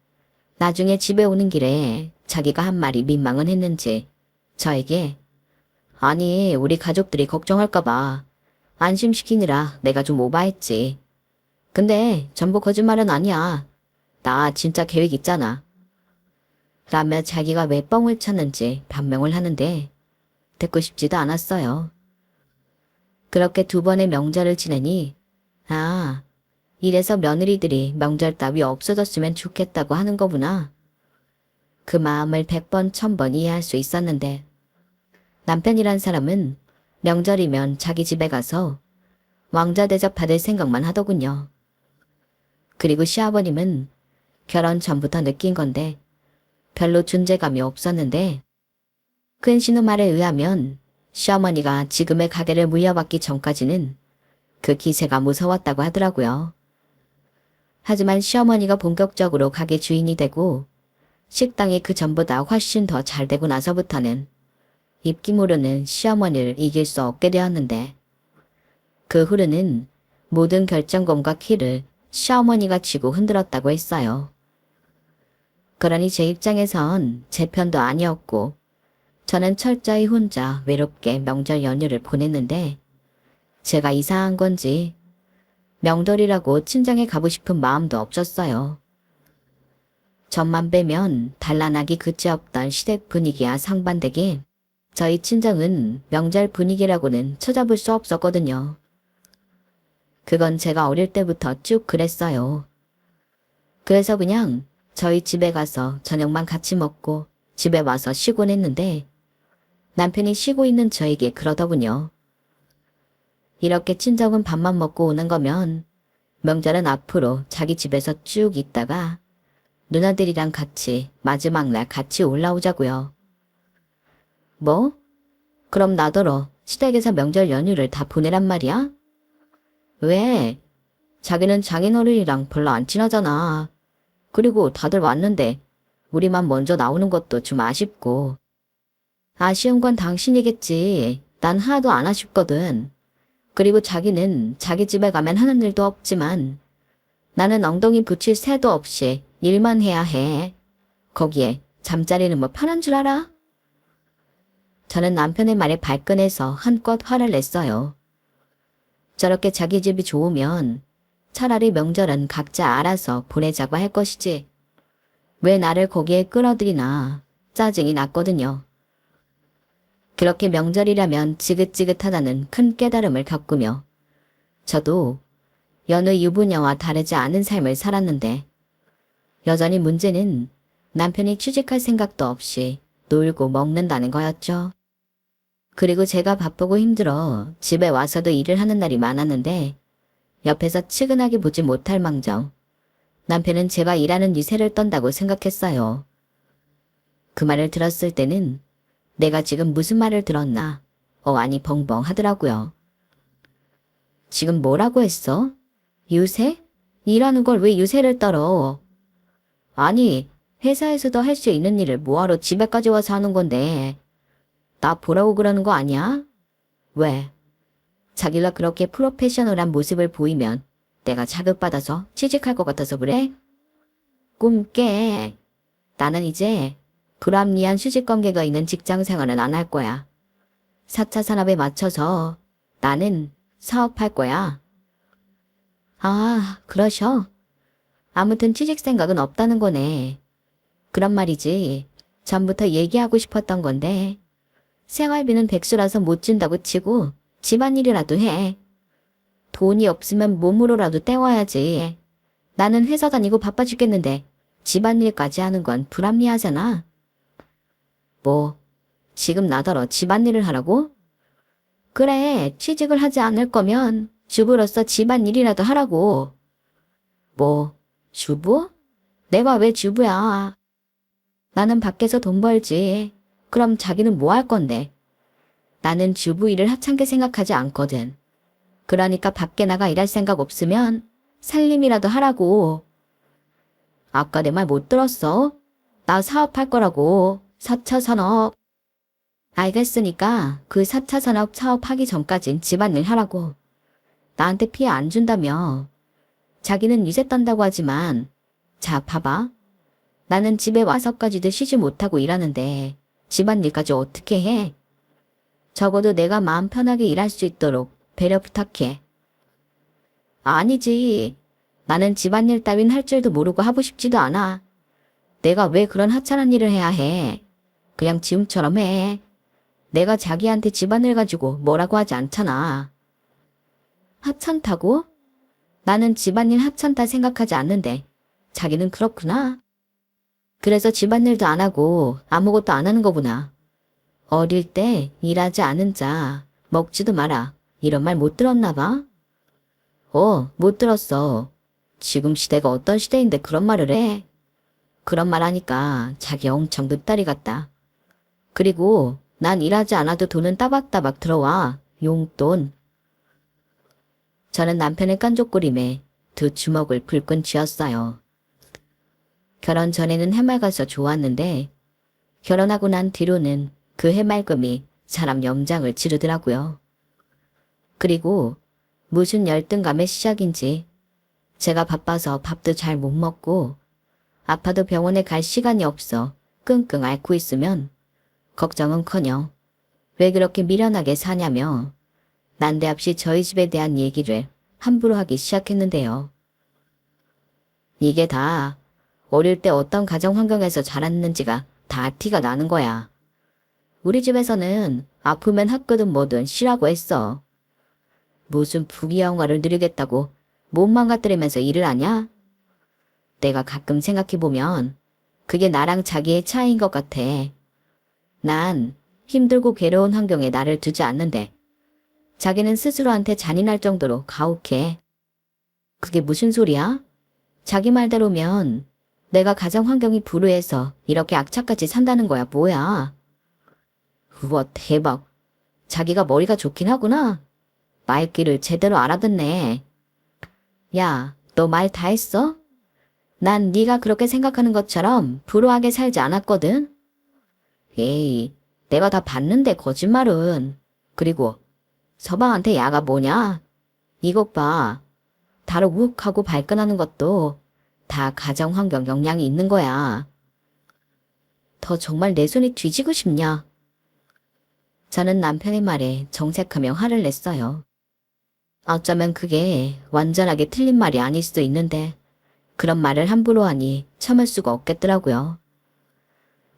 나중에 집에 오는 길에 자기가 한 말이 민망은 했는지 저에게 아니 우리 가족들이 걱정할까봐 안심시키느라 내가 좀 오바했지. 근데 전부 거짓말은 아니야. 나 진짜 계획 있잖아. 라며 자기가 왜 뻥을 쳤는지 변명을 하는데 듣고 싶지도 않았어요. 그렇게 두 번의 명절을 지내니 아, 이래서 며느리들이 명절 따위 없어졌으면 좋겠다고 하는 거구나. 그 마음을 100번, 1000번 이해할 수 있었는데 남편이란 사람은 명절이면 자기 집에 가서 왕자 대접 받을 생각만 하더군요. 그리고 시아버님은 결혼 전부터 느낀 건데 별로 존재감이 없었는데 큰 신우 말에 의하면 시어머니가 지금의 가게를 물려받기 전까지는 그 기세가 무서웠다고 하더라고요. 하지만 시어머니가 본격적으로 가게 주인이 되고 식당이 그 전보다 훨씬 더 잘 되고 나서부터는 입김으로는 시어머니를 이길 수 없게 되었는데 그 후로는 모든 결정권과 키를 시어머니가 쥐고 흔들었다고 했어요. 그러니 제 입장에선 제 편도 아니었고 저는 철저히 혼자 외롭게 명절 연휴를 보냈는데 제가 이상한 건지 명절이라고 친정에 가고 싶은 마음도 없었어요. 전만 빼면 단란하기 그지없던 시댁 분위기와 상반되게 저희 친정은 명절 분위기라고는 찾아볼 수 없었거든요. 그건 제가 어릴 때부터 쭉 그랬어요. 그래서 그냥 저희 집에 가서 저녁만 같이 먹고 집에 와서 쉬곤 했는데 남편이 쉬고 있는 저에게 그러더군요. 이렇게 친정은 밥만 먹고 오는 거면 명절은 앞으로 자기 집에서 쭉 있다가 누나들이랑 같이 마지막 날 같이 올라오자고요. 뭐? 그럼 나더러 시댁에서 명절 연휴를 다 보내란 말이야? 왜? 자기는 장인어른이랑 별로 안 친하잖아. 그리고 다들 왔는데 우리만 먼저 나오는 것도 좀 아쉽고. 아쉬운 건 당신이겠지. 난 하나도 안 아쉽거든. 그리고 자기는 자기 집에 가면 하는 일도 없지만 나는 엉덩이 붙일 새도 없이 일만 해야 해. 거기에 잠자리는 뭐 편한 줄 알아? 저는 남편의 말에 발끈해서 한껏 화를 냈어요. 저렇게 자기 집이 좋으면 차라리 명절은 각자 알아서 보내자고 할 것이지. 왜 나를 거기에 끌어들이나 짜증이 났거든요. 그렇게 명절이라면 지긋지긋하다는 큰 깨달음을 겪으며 저도 여느 유부녀와 다르지 않은 삶을 살았는데 여전히 문제는 남편이 취직할 생각도 없이 놀고 먹는다는 거였죠. 그리고 제가 바쁘고 힘들어 집에 와서도 일을 하는 날이 많았는데 옆에서 측은하게 보지 못할 망정 남편은 제가 일하는 유세를 떤다고 생각했어요. 그 말을 들었을 때는 내가 지금 무슨 말을 들었나 아니 벙벙 하더라고요. 지금 뭐라고 했어? 유세? 일하는 걸 왜 유세를 떨어? 아니 회사에서도 할 수 있는 일을 뭐하러 집에까지 와서 하는 건데. 나 보라고 그러는 거 아니야? 왜? 자기가 그렇게 프로페셔널한 모습을 보이면 내가 자극받아서 취직할 것 같아서 그래? 꿈 깨. 나는 이제 불합리한 수직관계가 있는 직장 생활은 안 할 거야. 4차 산업에 맞춰서 나는 사업할 거야. 아, 그러셔? 아무튼 취직 생각은 없다는 거네. 그런 말이지. 전부터 얘기하고 싶었던 건데 생활비는 백수라서 못 준다고 치고 집안일이라도 해. 돈이 없으면 몸으로라도 때워야지. 나는 회사 다니고 바빠 죽겠는데 집안일까지 하는 건 불합리하잖아. 뭐, 지금 나더러 집안일을 하라고? 그래, 취직을 하지 않을 거면 주부로서 집안일이라도 하라고. 뭐, 주부? 내가 왜 주부야? 나는 밖에서 돈 벌지. 그럼 자기는 뭐 할 건데? 나는 주부 일을 하찮게 생각하지 않거든. 그러니까 밖에 나가 일할 생각 없으면 살림이라도 하라고. 아까 내 말 못 들었어? 나 사업할 거라고. 4차 산업. 알겠으니까 그 4차 산업 사업하기 전까진 집안일 하라고. 나한테 피해 안 준다며. 자기는 유세 떤다고 하지만 자, 봐봐. 나는 집에 와서까지도 쉬지 못하고 일하는데 집안일까지 어떻게 해? 적어도 내가 마음 편하게 일할 수 있도록 배려 부탁해. 아니지. 나는 집안일 따윈 할 줄도 모르고 하고 싶지도 않아. 내가 왜 그런 하찮은 일을 해야 해? 그냥 지금처럼 해. 내가 자기한테 집안일 가지고 뭐라고 하지 않잖아. 하찮다고? 나는 집안일 하찮다 생각하지 않는데 자기는 그렇구나. 그래서 집안일도 안 하고 아무것도 안 하는 거구나. 어릴 때 일하지 않은 자 먹지도 마라. 이런 말 못 들었나 봐? 못 들었어. 지금 시대가 어떤 시대인데 그런 말을 해? 그런 말 하니까 자기 엄청 늑다리 같다. 그리고 난 일하지 않아도 돈은 따박따박 들어와. 용돈. 저는 남편의 깐족거림에 두 주먹을 불끈 쥐었어요. 결혼 전에는 해맑아서 좋았는데 결혼하고 난 뒤로는 그 해맑음이 사람 염장을 지르더라고요. 그리고 무슨 열등감의 시작인지 제가 바빠서 밥도 잘 못 먹고 아파도 병원에 갈 시간이 없어 끙끙 앓고 있으면 걱정은커녕 왜 그렇게 미련하게 사냐며 난데없이 저희 집에 대한 얘기를 함부로 하기 시작했는데요. 이게 다 어릴 때 어떤 가정 환경에서 자랐는지가 다 티가 나는 거야. 우리 집에서는 아프면 학교든 뭐든 쉬라고 했어. 무슨 부귀영화를 누리겠다고 몸 망가뜨리면서 일을 하냐? 내가 가끔 생각해보면 그게 나랑 자기의 차이인 것 같아. 난 힘들고 괴로운 환경에 나를 두지 않는데 자기는 스스로한테 잔인할 정도로 가혹해. 그게 무슨 소리야? 자기 말대로면 내가 가정 환경이 불우해서 이렇게 악착같이 산다는 거야 뭐야. 우와 대박. 자기가 머리가 좋긴 하구나. 말귀를 제대로 알아듣네. 야, 너 말 다 했어? 난 네가 그렇게 생각하는 것처럼 불우하게 살지 않았거든. 에이, 내가 다 봤는데 거짓말은. 그리고 서방한테 야가 뭐냐? 이것 봐. 다로 우욱하고 발끈하는 것도 다 가정환경 영향이 있는 거야. 더 정말 내 손이 뒤지고 싶냐? 저는 남편의 말에 정색하며 화를 냈어요. 어쩌면 그게 완전하게 틀린 말이 아닐 수도 있는데 그런 말을 함부로 하니 참을 수가 없겠더라고요.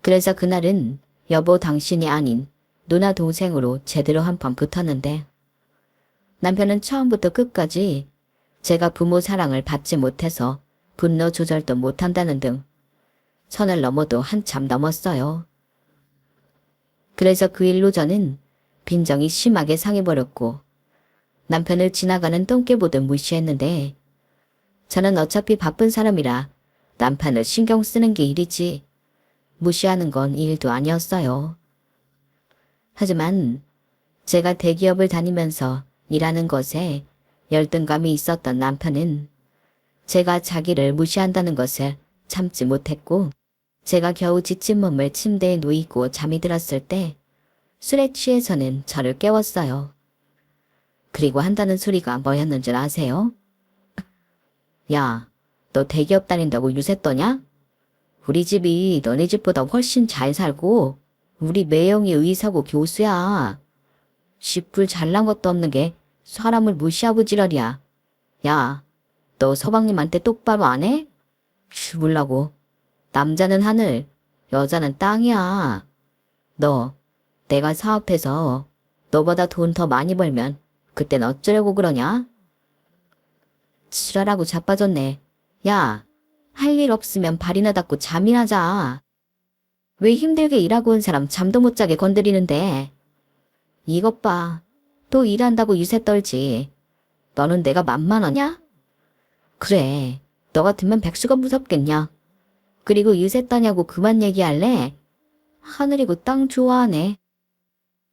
그래서 그날은 여보 당신이 아닌 누나 동생으로 제대로 한판 붙었는데 남편은 처음부터 끝까지 제가 부모 사랑을 받지 못해서 분노 조절도 못한다는 등 선을 넘어도 한참 넘었어요. 그래서 그 일로 저는 빈정이 심하게 상해버렸고 남편을 지나가는 똥개 보듯 무시했는데 저는 어차피 바쁜 사람이라 남편을 신경 쓰는 게 일이지 무시하는 건 일도 아니었어요. 하지만 제가 대기업을 다니면서 일하는 것에 열등감이 있었던 남편은 제가 자기를 무시한다는 것을 참지 못했고 제가 겨우 지친 몸을 침대에 누이고 잠이 들었을 때 술에 취해서는 저를 깨웠어요. 그리고 한다는 소리가 뭐였는 줄 아세요? 야, 너 대기업 다닌다고 유세 떠냐? 우리 집이 너네 집보다 훨씬 잘 살고 우리 매형이 의사고 교수야. 씨뿔 잘난 것도 없는 게 사람을 무시하고 지랄이야. 야, 너 서방님한테 똑바로 안 해? 죽을라고. 남자는 하늘, 여자는 땅이야. 너, 내가 사업해서 너보다 돈 더 많이 벌면 그땐 어쩌려고 그러냐? 지랄하고 자빠졌네. 야, 할 일 없으면 발이나 닦고 잠이나 자. 왜 힘들게 일하고 온 사람 잠도 못 자게 건드리는데. 이것 봐. 또 일한다고 유세 떨지. 너는 내가 만만하냐? 그래. 너 같으면 백수가 무섭겠냐. 그리고 유세 떠냐고 그만 얘기할래? 하늘이고 땅 좋아하네.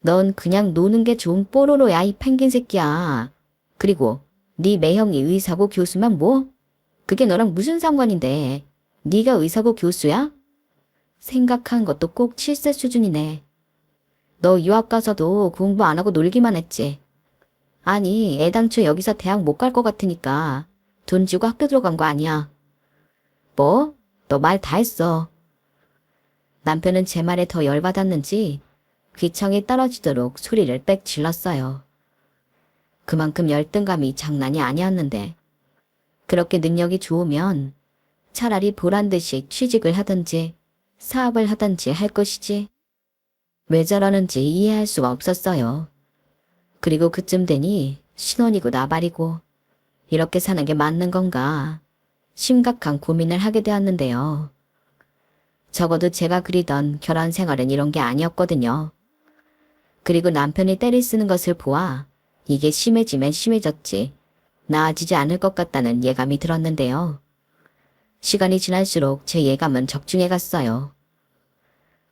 넌 그냥 노는 게 좋은 뽀로로야, 이 펭귄 새끼야. 그리고 네 매형이 의사고 교수면 뭐? 그게 너랑 무슨 상관인데. 네가 의사고 교수야? 생각한 것도 꼭 7세 수준이네. 너 유학 가서도 공부 안 하고 놀기만 했지. 아니, 애당초 여기서 대학 못 갈 것 같으니까 돈 주고 학교 들어간 거 아니야. 뭐? 너 말 다 했어. 남편은 제 말에 더 열받았는지 귀청이 떨어지도록 소리를 빽 질렀어요. 그만큼 열등감이 장난이 아니었는데 그렇게 능력이 좋으면 차라리 보란듯이 취직을 하든지 사업을 하든지 할 것이지. 왜 저러는지 이해할 수가 없었어요. 그리고 그쯤 되니 신혼이고 나발이고 이렇게 사는 게 맞는 건가 심각한 고민을 하게 되었는데요. 적어도 제가 그리던 결혼 생활은 이런 게 아니었거든요. 그리고 남편이 때를 쓰는 것을 보아 이게 심해지면 심해졌지 나아지지 않을 것 같다는 예감이 들었는데요. 시간이 지날수록 제 예감은 적중해 갔어요.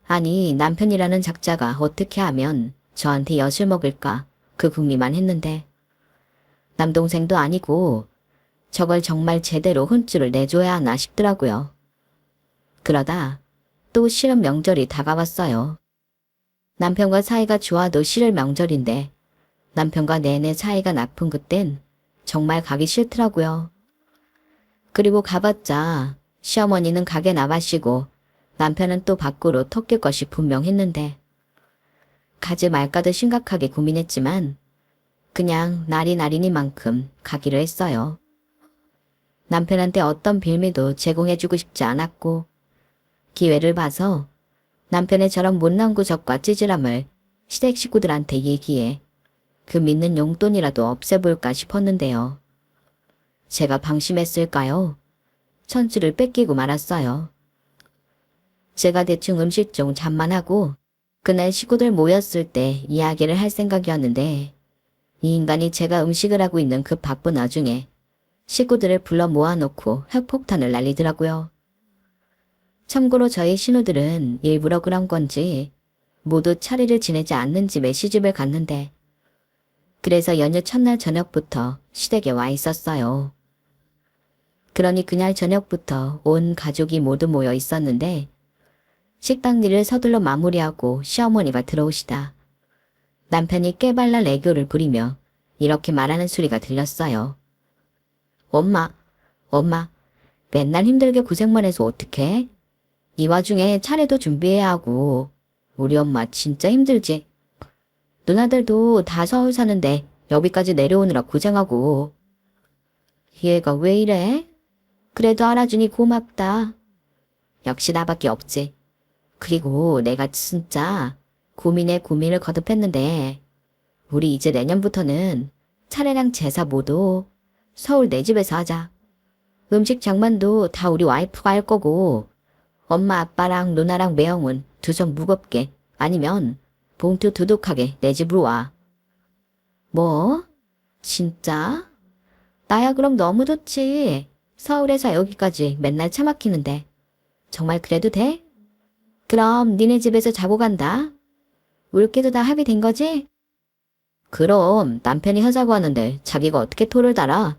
아니, 남편이라는 작자가 어떻게 하면 저한테 엿을 먹을까 그 궁리만 했는데 남동생도 아니고 저걸 정말 제대로 혼쭐을 내줘야 하나 싶더라고요. 그러다 또 실은 명절이 다가왔어요. 남편과 사이가 좋아도 실을 명절인데 남편과 내내 사이가 나쁜 그땐 정말 가기 싫더라고요. 그리고 가봤자 시어머니는 가게 나가시고 남편은 또 밖으로 톡길 것이 분명했는데 가지 말까도 심각하게 고민했지만 그냥 날이 날이니만큼 가기로 했어요. 남편한테 어떤 빌미도 제공해주고 싶지 않았고 기회를 봐서 남편의 저런 못난 구석과 찌질함을 시댁 식구들한테 얘기해 그 믿는 용돈이라도 없애볼까 싶었는데요. 제가 방심했을까요? 천수를 뺏기고 말았어요. 제가 대충 음식 좀 잠만 하고 그날 식구들 모였을 때 이야기를 할 생각이었는데 이 인간이 제가 음식을 하고 있는 그 바쁜 와중에 식구들을 불러 모아놓고 핵폭탄을 날리더라고요. 참고로 저희 신우들은 일부러 그런 건지 모두 차례를 지내지 않는 집에 시집을 갔는데 그래서 연휴 첫날 저녁부터 시댁에 와 있었어요. 그러니 그날 저녁부터 온 가족이 모두 모여 있었는데 식당 일을 서둘러 마무리하고 시어머니가 들어오시다. 남편이 깨발랄 애교를 부리며 이렇게 말하는 소리가 들렸어요. 엄마, 맨날 힘들게 고생만 해서 어떡해? 이 와중에 차례도 준비해야 하고 우리 엄마 진짜 힘들지? 누나들도 다 서울 사는데 여기까지 내려오느라 고생하고. 얘가 왜 이래? 그래도 알아주니 고맙다. 역시 나밖에 없지. 그리고 내가 진짜 고민에 고민을 거듭했는데 우리 이제 내년부터는 차례랑 제사 모두 서울 내 집에서 하자. 음식 장만도 다 우리 와이프가 할 거고 엄마 아빠랑 누나랑 매형은 두 손 무겁게 아니면 봉투 두둑하게 내 집으로 와. 뭐? 진짜? 나야 그럼 너무 좋지. 서울에서 여기까지 맨날 차 막히는데. 정말 그래도 돼? 그럼 니네 집에서 자고 간다. 울게도 다 합의된 거지? 그럼 남편이 하자고 하는데 자기가 어떻게 토를 달아?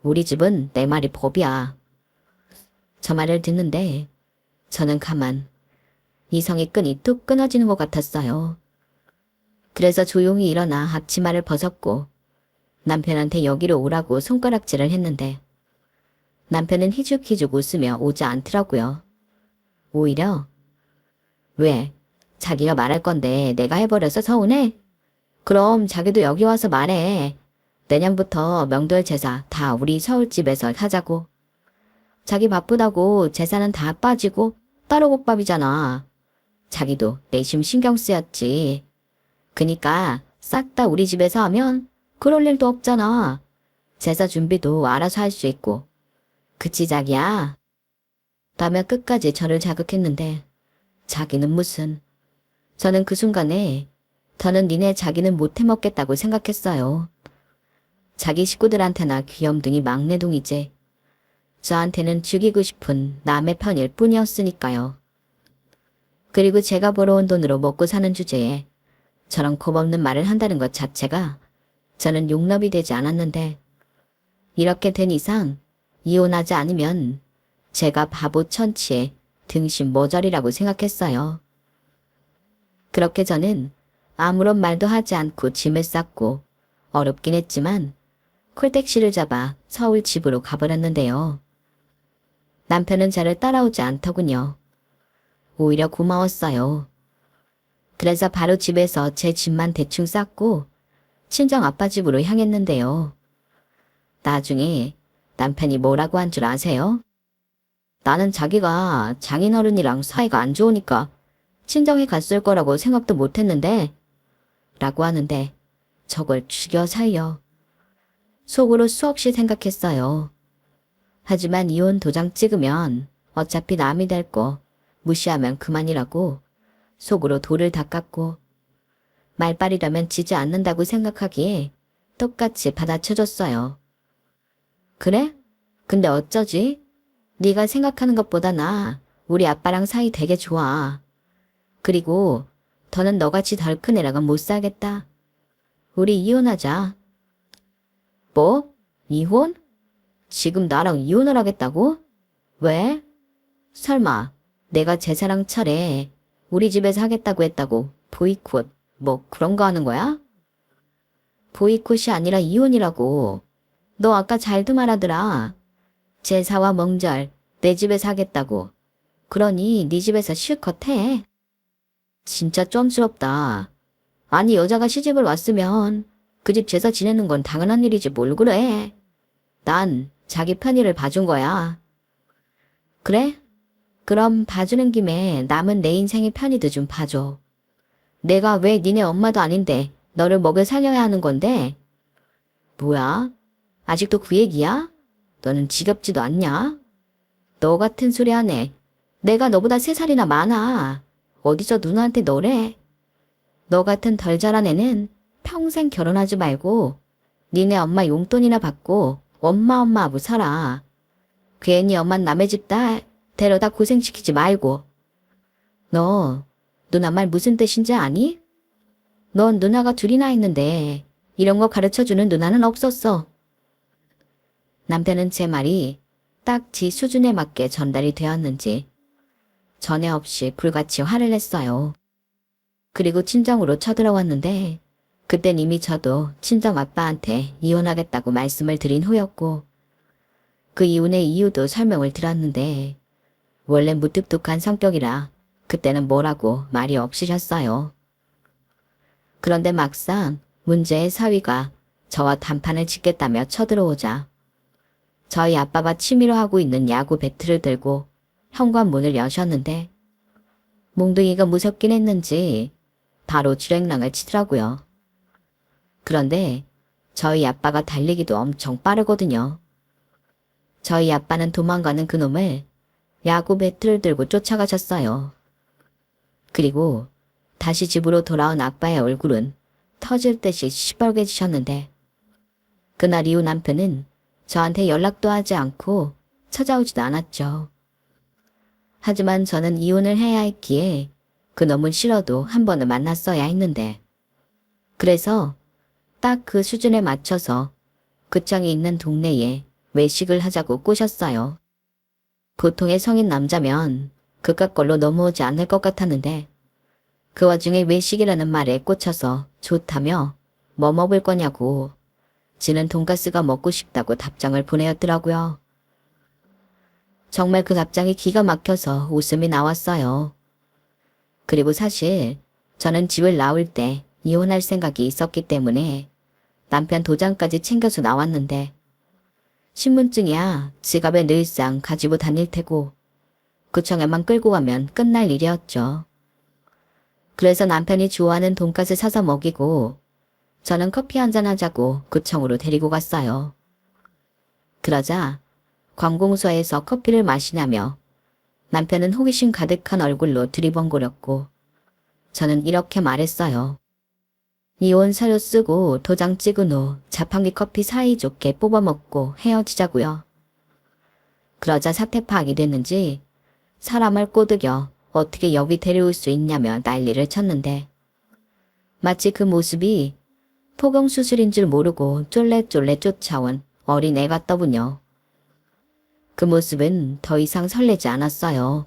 우리 집은 내 말이 법이야. 저 말을 듣는데 저는 가만 이성의 끈이 뚝 끊어지는 것 같았어요. 그래서 조용히 일어나 앞치마를 벗었고 남편한테 여기로 오라고 손가락질을 했는데 남편은 희죽희죽 웃으며 오지 않더라고요. 오히려 왜? 자기가 말할 건데 내가 해버려서 서운해? 그럼 자기도 여기 와서 말해. 내년부터 명절 제사 다 우리 서울집에서 하자고. 자기 바쁘다고 제사는 다 빠지고 따로 국밥이잖아. 자기도 내심 신경 쓰였지. 그니까 싹 다 우리 집에서 하면 그럴 일도 없잖아. 제사 준비도 알아서 할 수 있고. 그치 자기야? 라며 끝까지 저를 자극했는데 자기는 무슨. 저는 그 순간에 더는 니네 자기는 못 해먹겠다고 생각했어요. 자기 식구들한테나 귀염둥이 막내동이지. 저한테는 죽이고 싶은 남의 편일 뿐이었으니까요. 그리고 제가 벌어온 돈으로 먹고 사는 주제에 저런 겁없는 말을 한다는 것 자체가 저는 용납이 되지 않았는데 이렇게 된 이상 이혼하지 않으면 제가 바보 천치에 등신 모자리라고 생각했어요. 그렇게 저는 아무런 말도 하지 않고 짐을 쌌고 어렵긴 했지만 콜택시를 잡아 서울 집으로 가버렸는데요. 남편은 저를 따라오지 않더군요. 오히려 고마웠어요. 그래서 바로 집에서 제 짐만 대충 쌌고 친정 아빠 집으로 향했는데요. 나중에 남편이 뭐라고 한 줄 아세요? 나는 자기가 장인어른이랑 사이가 안 좋으니까 친정에 갔을 거라고 생각도 못했는데 라고 하는데 저걸 죽여 살려. 속으로 수없이 생각했어요. 하지만 이혼 도장 찍으면 어차피 남이 될 거 무시하면 그만이라고 속으로 돌을 닦았고 말빨이라면 지지 않는다고 생각하기에 똑같이 받아쳐줬어요. 그래? 근데 어쩌지? 네가 생각하는 것보다 나 우리 아빠랑 사이 되게 좋아. 그리고 더는 너같이 덜 큰 애랑은 못 살겠다. 우리 이혼하자. 뭐? 이혼? 지금 나랑 이혼을 하겠다고? 왜? 설마 내가 제사랑 철에 우리 집에서 하겠다고 했다고 보이콧 뭐 그런 거 하는 거야? 보이콧이 아니라 이혼이라고. 너 아까 잘도 말하더라. 제사와 명절 내 집에서 하겠다고. 그러니 네 집에서 실컷 해. 진짜 쫌스럽다. 아니 여자가 시집을 왔으면 그 집 제사 지내는 건 당연한 일이지 뭘 그래. 난 자기 편의를 봐준 거야. 그래? 그럼 봐주는 김에 남은 내 인생의 편의도 좀 봐줘. 내가 왜 니네 엄마도 아닌데 너를 먹여 살려야 하는 건데? 뭐야? 아직도 그 얘기야? 너는 지겹지도 않냐? 너 같은 소리 하네. 내가 너보다 3살이나 많아. 어디서 누나한테 너래? 너 같은 덜 자란 애는 평생 결혼하지 말고 니네 엄마 용돈이나 받고 엄마 하고 살아. 괜히 엄만 남의 집 딸 데려다 고생시키지 말고. 너 누나 말 무슨 뜻인지 아니? 넌 누나가 둘이나 있는데 이런 거 가르쳐주는 누나는 없었어. 남편은 제 말이 딱 지 수준에 맞게 전달이 되었는지 전에 없이 불같이 화를 냈어요. 그리고 친정으로 쳐들어왔는데 그땐 이미 저도 친정 아빠한테 이혼하겠다고 말씀을 드린 후였고 그 이혼의 이유도 설명을 드렸는데 원래 무뚝뚝한 성격이라 그때는 뭐라고 말이 없으셨어요. 그런데 막상 문제의 사위가 저와 단판을 짓겠다며 쳐들어오자 저희 아빠가 취미로 하고 있는 야구 배트를 들고 현관문을 여셨는데 몽둥이가 무섭긴 했는지 바로 주랭랑을 치더라고요. 그런데 저희 아빠가 달리기도 엄청 빠르거든요. 저희 아빠는 도망가는 그놈을 야구 배트를 들고 쫓아가셨어요. 그리고 다시 집으로 돌아온 아빠의 얼굴은 터질 듯이 시뻘개지셨는데 그날 이후 남편은 저한테 연락도 하지 않고 찾아오지도 않았죠. 하지만 저는 이혼을 해야 했기에 그놈은 싫어도 한 번은 만났어야 했는데 그래서 딱 그 수준에 맞춰서 구청이 있는 동네에 외식을 하자고 꼬셨어요. 보통의 성인 남자면 그깟 걸로 넘어오지 않을 것 같았는데 그 와중에 외식이라는 말에 꽂혀서 좋다며 뭐 먹을 거냐고 지는 돈가스가 먹고 싶다고 답장을 보내었더라고요. 정말 그 답장이 기가 막혀서 웃음이 나왔어요. 그리고 사실 저는 집을 나올 때 이혼할 생각이 있었기 때문에 남편 도장까지 챙겨서 나왔는데 신분증이야 지갑에 늘상 가지고 다닐 테고 구청에만 끌고 가면 끝날 일이었죠. 그래서 남편이 좋아하는 돈가스 사서 먹이고 저는 커피 한잔 하자고 구청으로 데리고 갔어요. 그러자 관공서에서 커피를 마시냐며 남편은 호기심 가득한 얼굴로 두리번거렸고 저는 이렇게 말했어요. 이혼 서류 쓰고 도장 찍은 후 자판기 커피 사이좋게 뽑아 먹고 헤어지자고요. 그러자 사태 파악이 됐는지 사람을 꼬드겨 어떻게 여기 데려올 수 있냐며 난리를 쳤는데 마치 그 모습이 포경수술인 줄 모르고 쫄래쫄래 쫓아온 어린애 같더군요. 그 모습은 더 이상 설레지 않았어요.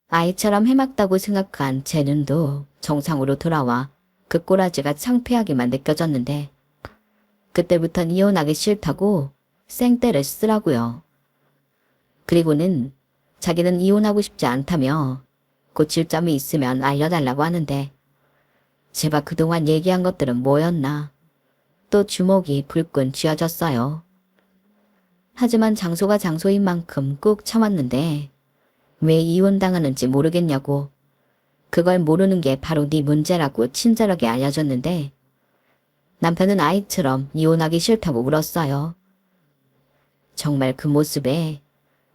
아이처럼 해맑다고 생각한 제 눈도 정상으로 돌아와 그 꼬라지가 창피하게만 느껴졌는데 그때부턴 이혼하기 싫다고 생떼를 쓰라고요. 그리고는 자기는 이혼하고 싶지 않다며 고칠 점이 있으면 알려달라고 하는데 제가 그동안 얘기한 것들은 뭐였나. 또 주먹이 불끈 쥐어졌어요. 하지만 장소가 장소인 만큼 꾹 참았는데 왜 이혼당하는지 모르겠냐고. 그걸 모르는 게 바로 네 문제라고 친절하게 알려줬는데 남편은 아이처럼 이혼하기 싫다고 울었어요. 정말 그 모습에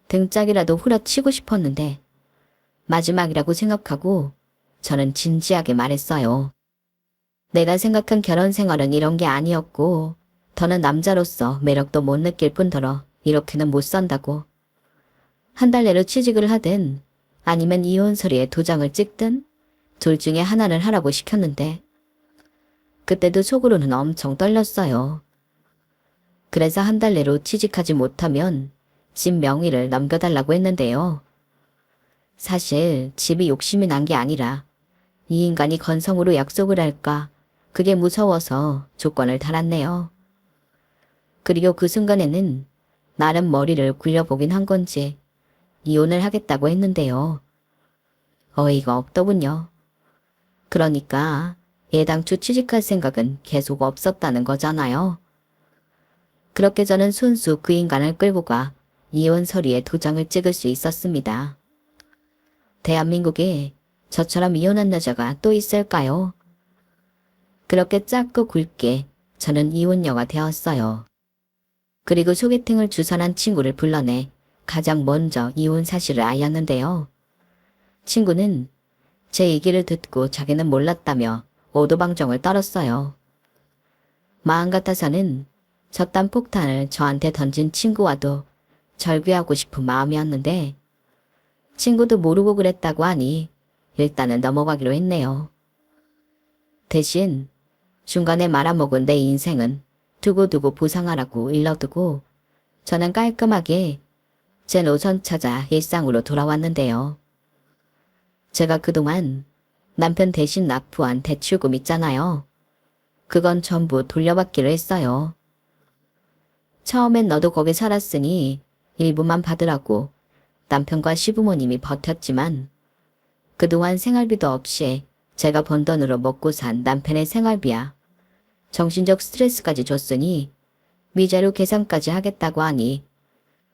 등짝이라도 후려치고 싶었는데 마지막이라고 생각하고 저는 진지하게 말했어요. 내가 생각한 결혼 생활은 이런 게 아니었고 더는 남자로서 매력도 못 느낄 뿐더러 이렇게는 못 산다고. 한 달 내로 취직을 하든 아니면 이혼 서류에 도장을 찍든 둘 중에 하나를 하라고 시켰는데 그때도 속으로는 엄청 떨렸어요. 그래서 한 달 내로 취직하지 못하면 집 명의를 넘겨달라고 했는데요. 사실 집이 욕심이 난 게 아니라 이 인간이 건성으로 약속을 할까 그게 무서워서 조건을 달았네요. 그리고 그 순간에는 나름 머리를 굴려보긴 한 건지 이혼을 하겠다고 했는데요. 어이가 없더군요. 그러니까 애당초 취직할 생각은 계속 없었다는 거잖아요. 그렇게 저는 순수 그 인간을 끌고 가 이혼 서류에 도장을 찍을 수 있었습니다. 대한민국에 저처럼 이혼한 여자가 또 있을까요? 그렇게 짧고 굵게 저는 이혼녀가 되었어요. 그리고 소개팅을 주선한 친구를 불러내 가장 먼저 이혼 사실을 알렸는데요. 친구는 제 얘기를 듣고 자기는 몰랐다며 오도방정을 떨었어요. 마음 같아서는 저딴 폭탄을 저한테 던진 친구와도 절규하고 싶은 마음이었는데 친구도 모르고 그랬다고 하니 일단은 넘어가기로 했네요. 대신 중간에 말아먹은 내 인생은 두고두고 보상하라고 일러두고 저는 깔끔하게 제 노선 찾아 일상으로 돌아왔는데요. 제가 그동안 남편 대신 납부한 대출금 있잖아요. 그건 전부 돌려받기로 했어요. 처음엔 너도 거기 살았으니 일부만 받으라고 남편과 시부모님이 버텼지만 그동안 생활비도 없이 제가 번 돈으로 먹고 산 남편의 생활비야 정신적 스트레스까지 줬으니 미자료 계산까지 하겠다고 하니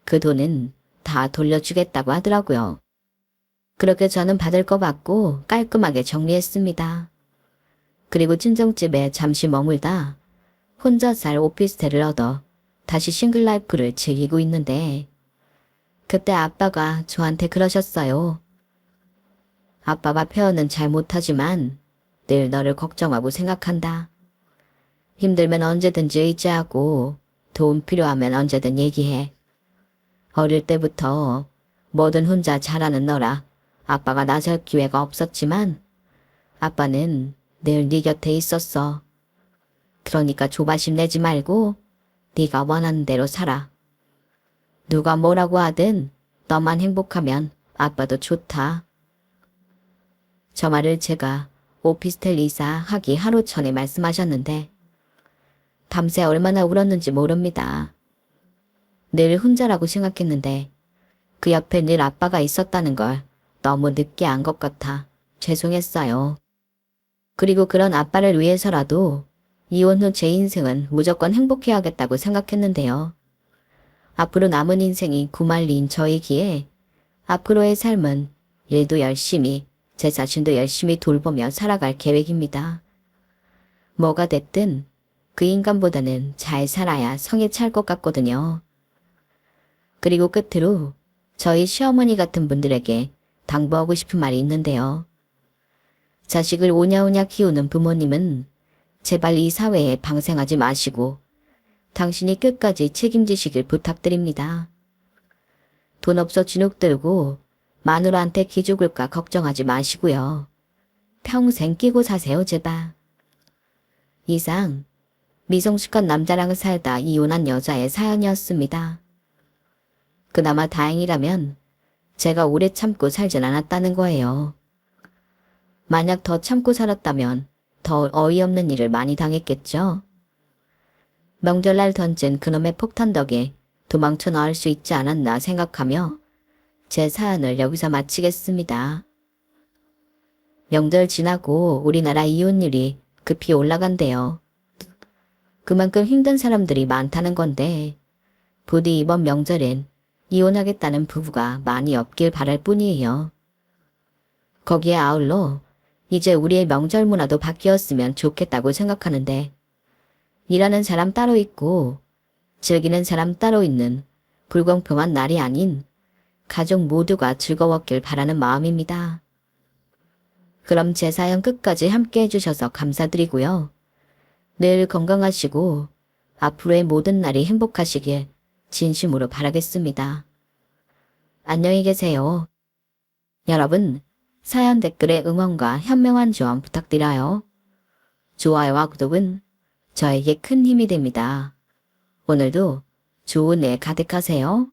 그 돈은 다 돌려주겠다고 하더라고요. 그렇게 저는 받을 거 받고 깔끔하게 정리했습니다. 그리고 친정집에 잠시 머물다 혼자 살 오피스텔을 얻어 다시 싱글 라이프를 즐기고 있는데 그때 아빠가 저한테 그러셨어요. 아빠가 표현은 잘 못하지만 늘 너를 걱정하고 생각한다. 힘들면 언제든지 의지하고 도움 필요하면 언제든 얘기해. 어릴 때부터 뭐든 혼자 잘하는 너라 아빠가 나설 기회가 없었지만 아빠는 늘 네 곁에 있었어. 그러니까 조바심 내지 말고 네가 원하는 대로 살아. 누가 뭐라고 하든 너만 행복하면 아빠도 좋다. 저 말을 제가 오피스텔 이사하기 하루 전에 말씀하셨는데 밤새 얼마나 울었는지 모릅니다. 늘 혼자라고 생각했는데 그 옆에 늘 아빠가 있었다는 걸 너무 늦게 안 것 같아 죄송했어요. 그리고 그런 아빠를 위해서라도 이혼 후 제 인생은 무조건 행복해야겠다고 생각했는데요. 앞으로 남은 인생이 구말리인 저이기에 앞으로의 삶은 일도 열심히 제 자신도 열심히 돌보며 살아갈 계획입니다. 뭐가 됐든 그 인간보다는 잘 살아야 성에 찰 것 같거든요. 그리고 끝으로 저희 시어머니 같은 분들에게 당부하고 싶은 말이 있는데요. 자식을 오냐오냐 키우는 부모님은 제발 이 사회에 방생하지 마시고 당신이 끝까지 책임지시길 부탁드립니다. 돈 없어 진흙 들고 마누라한테 기 죽을까 걱정하지 마시고요. 평생 끼고 사세요 제발. 이상 미성숙한 남자랑 살다 이혼한 여자의 사연이었습니다. 그나마 다행이라면 제가 오래 참고 살진 않았다는 거예요. 만약 더 참고 살았다면 더 어이없는 일을 많이 당했겠죠. 명절날 던진 그놈의 폭탄 덕에 도망쳐 나올 수 있지 않았나 생각하며 제 사연을 여기서 마치겠습니다. 명절 지나고 우리나라 이혼율이 급히 올라간대요. 그만큼 힘든 사람들이 많다는 건데 부디 이번 명절엔 이혼하겠다는 부부가 많이 없길 바랄 뿐이에요. 거기에 아울러 이제 우리의 명절 문화도 바뀌었으면 좋겠다고 생각하는데 일하는 사람 따로 있고 즐기는 사람 따로 있는 불공평한 날이 아닌 가족 모두가 즐거웠길 바라는 마음입니다. 그럼 제 사연 끝까지 함께 해주셔서 감사드리고요. 늘 건강하시고 앞으로의 모든 날이 행복하시길 진심으로 바라겠습니다. 안녕히 계세요. 여러분, 사연 댓글에 응원과 현명한 조언 부탁드려요. 좋아요와 구독은 저에게 큰 힘이 됩니다. 오늘도 좋은 일 가득하세요.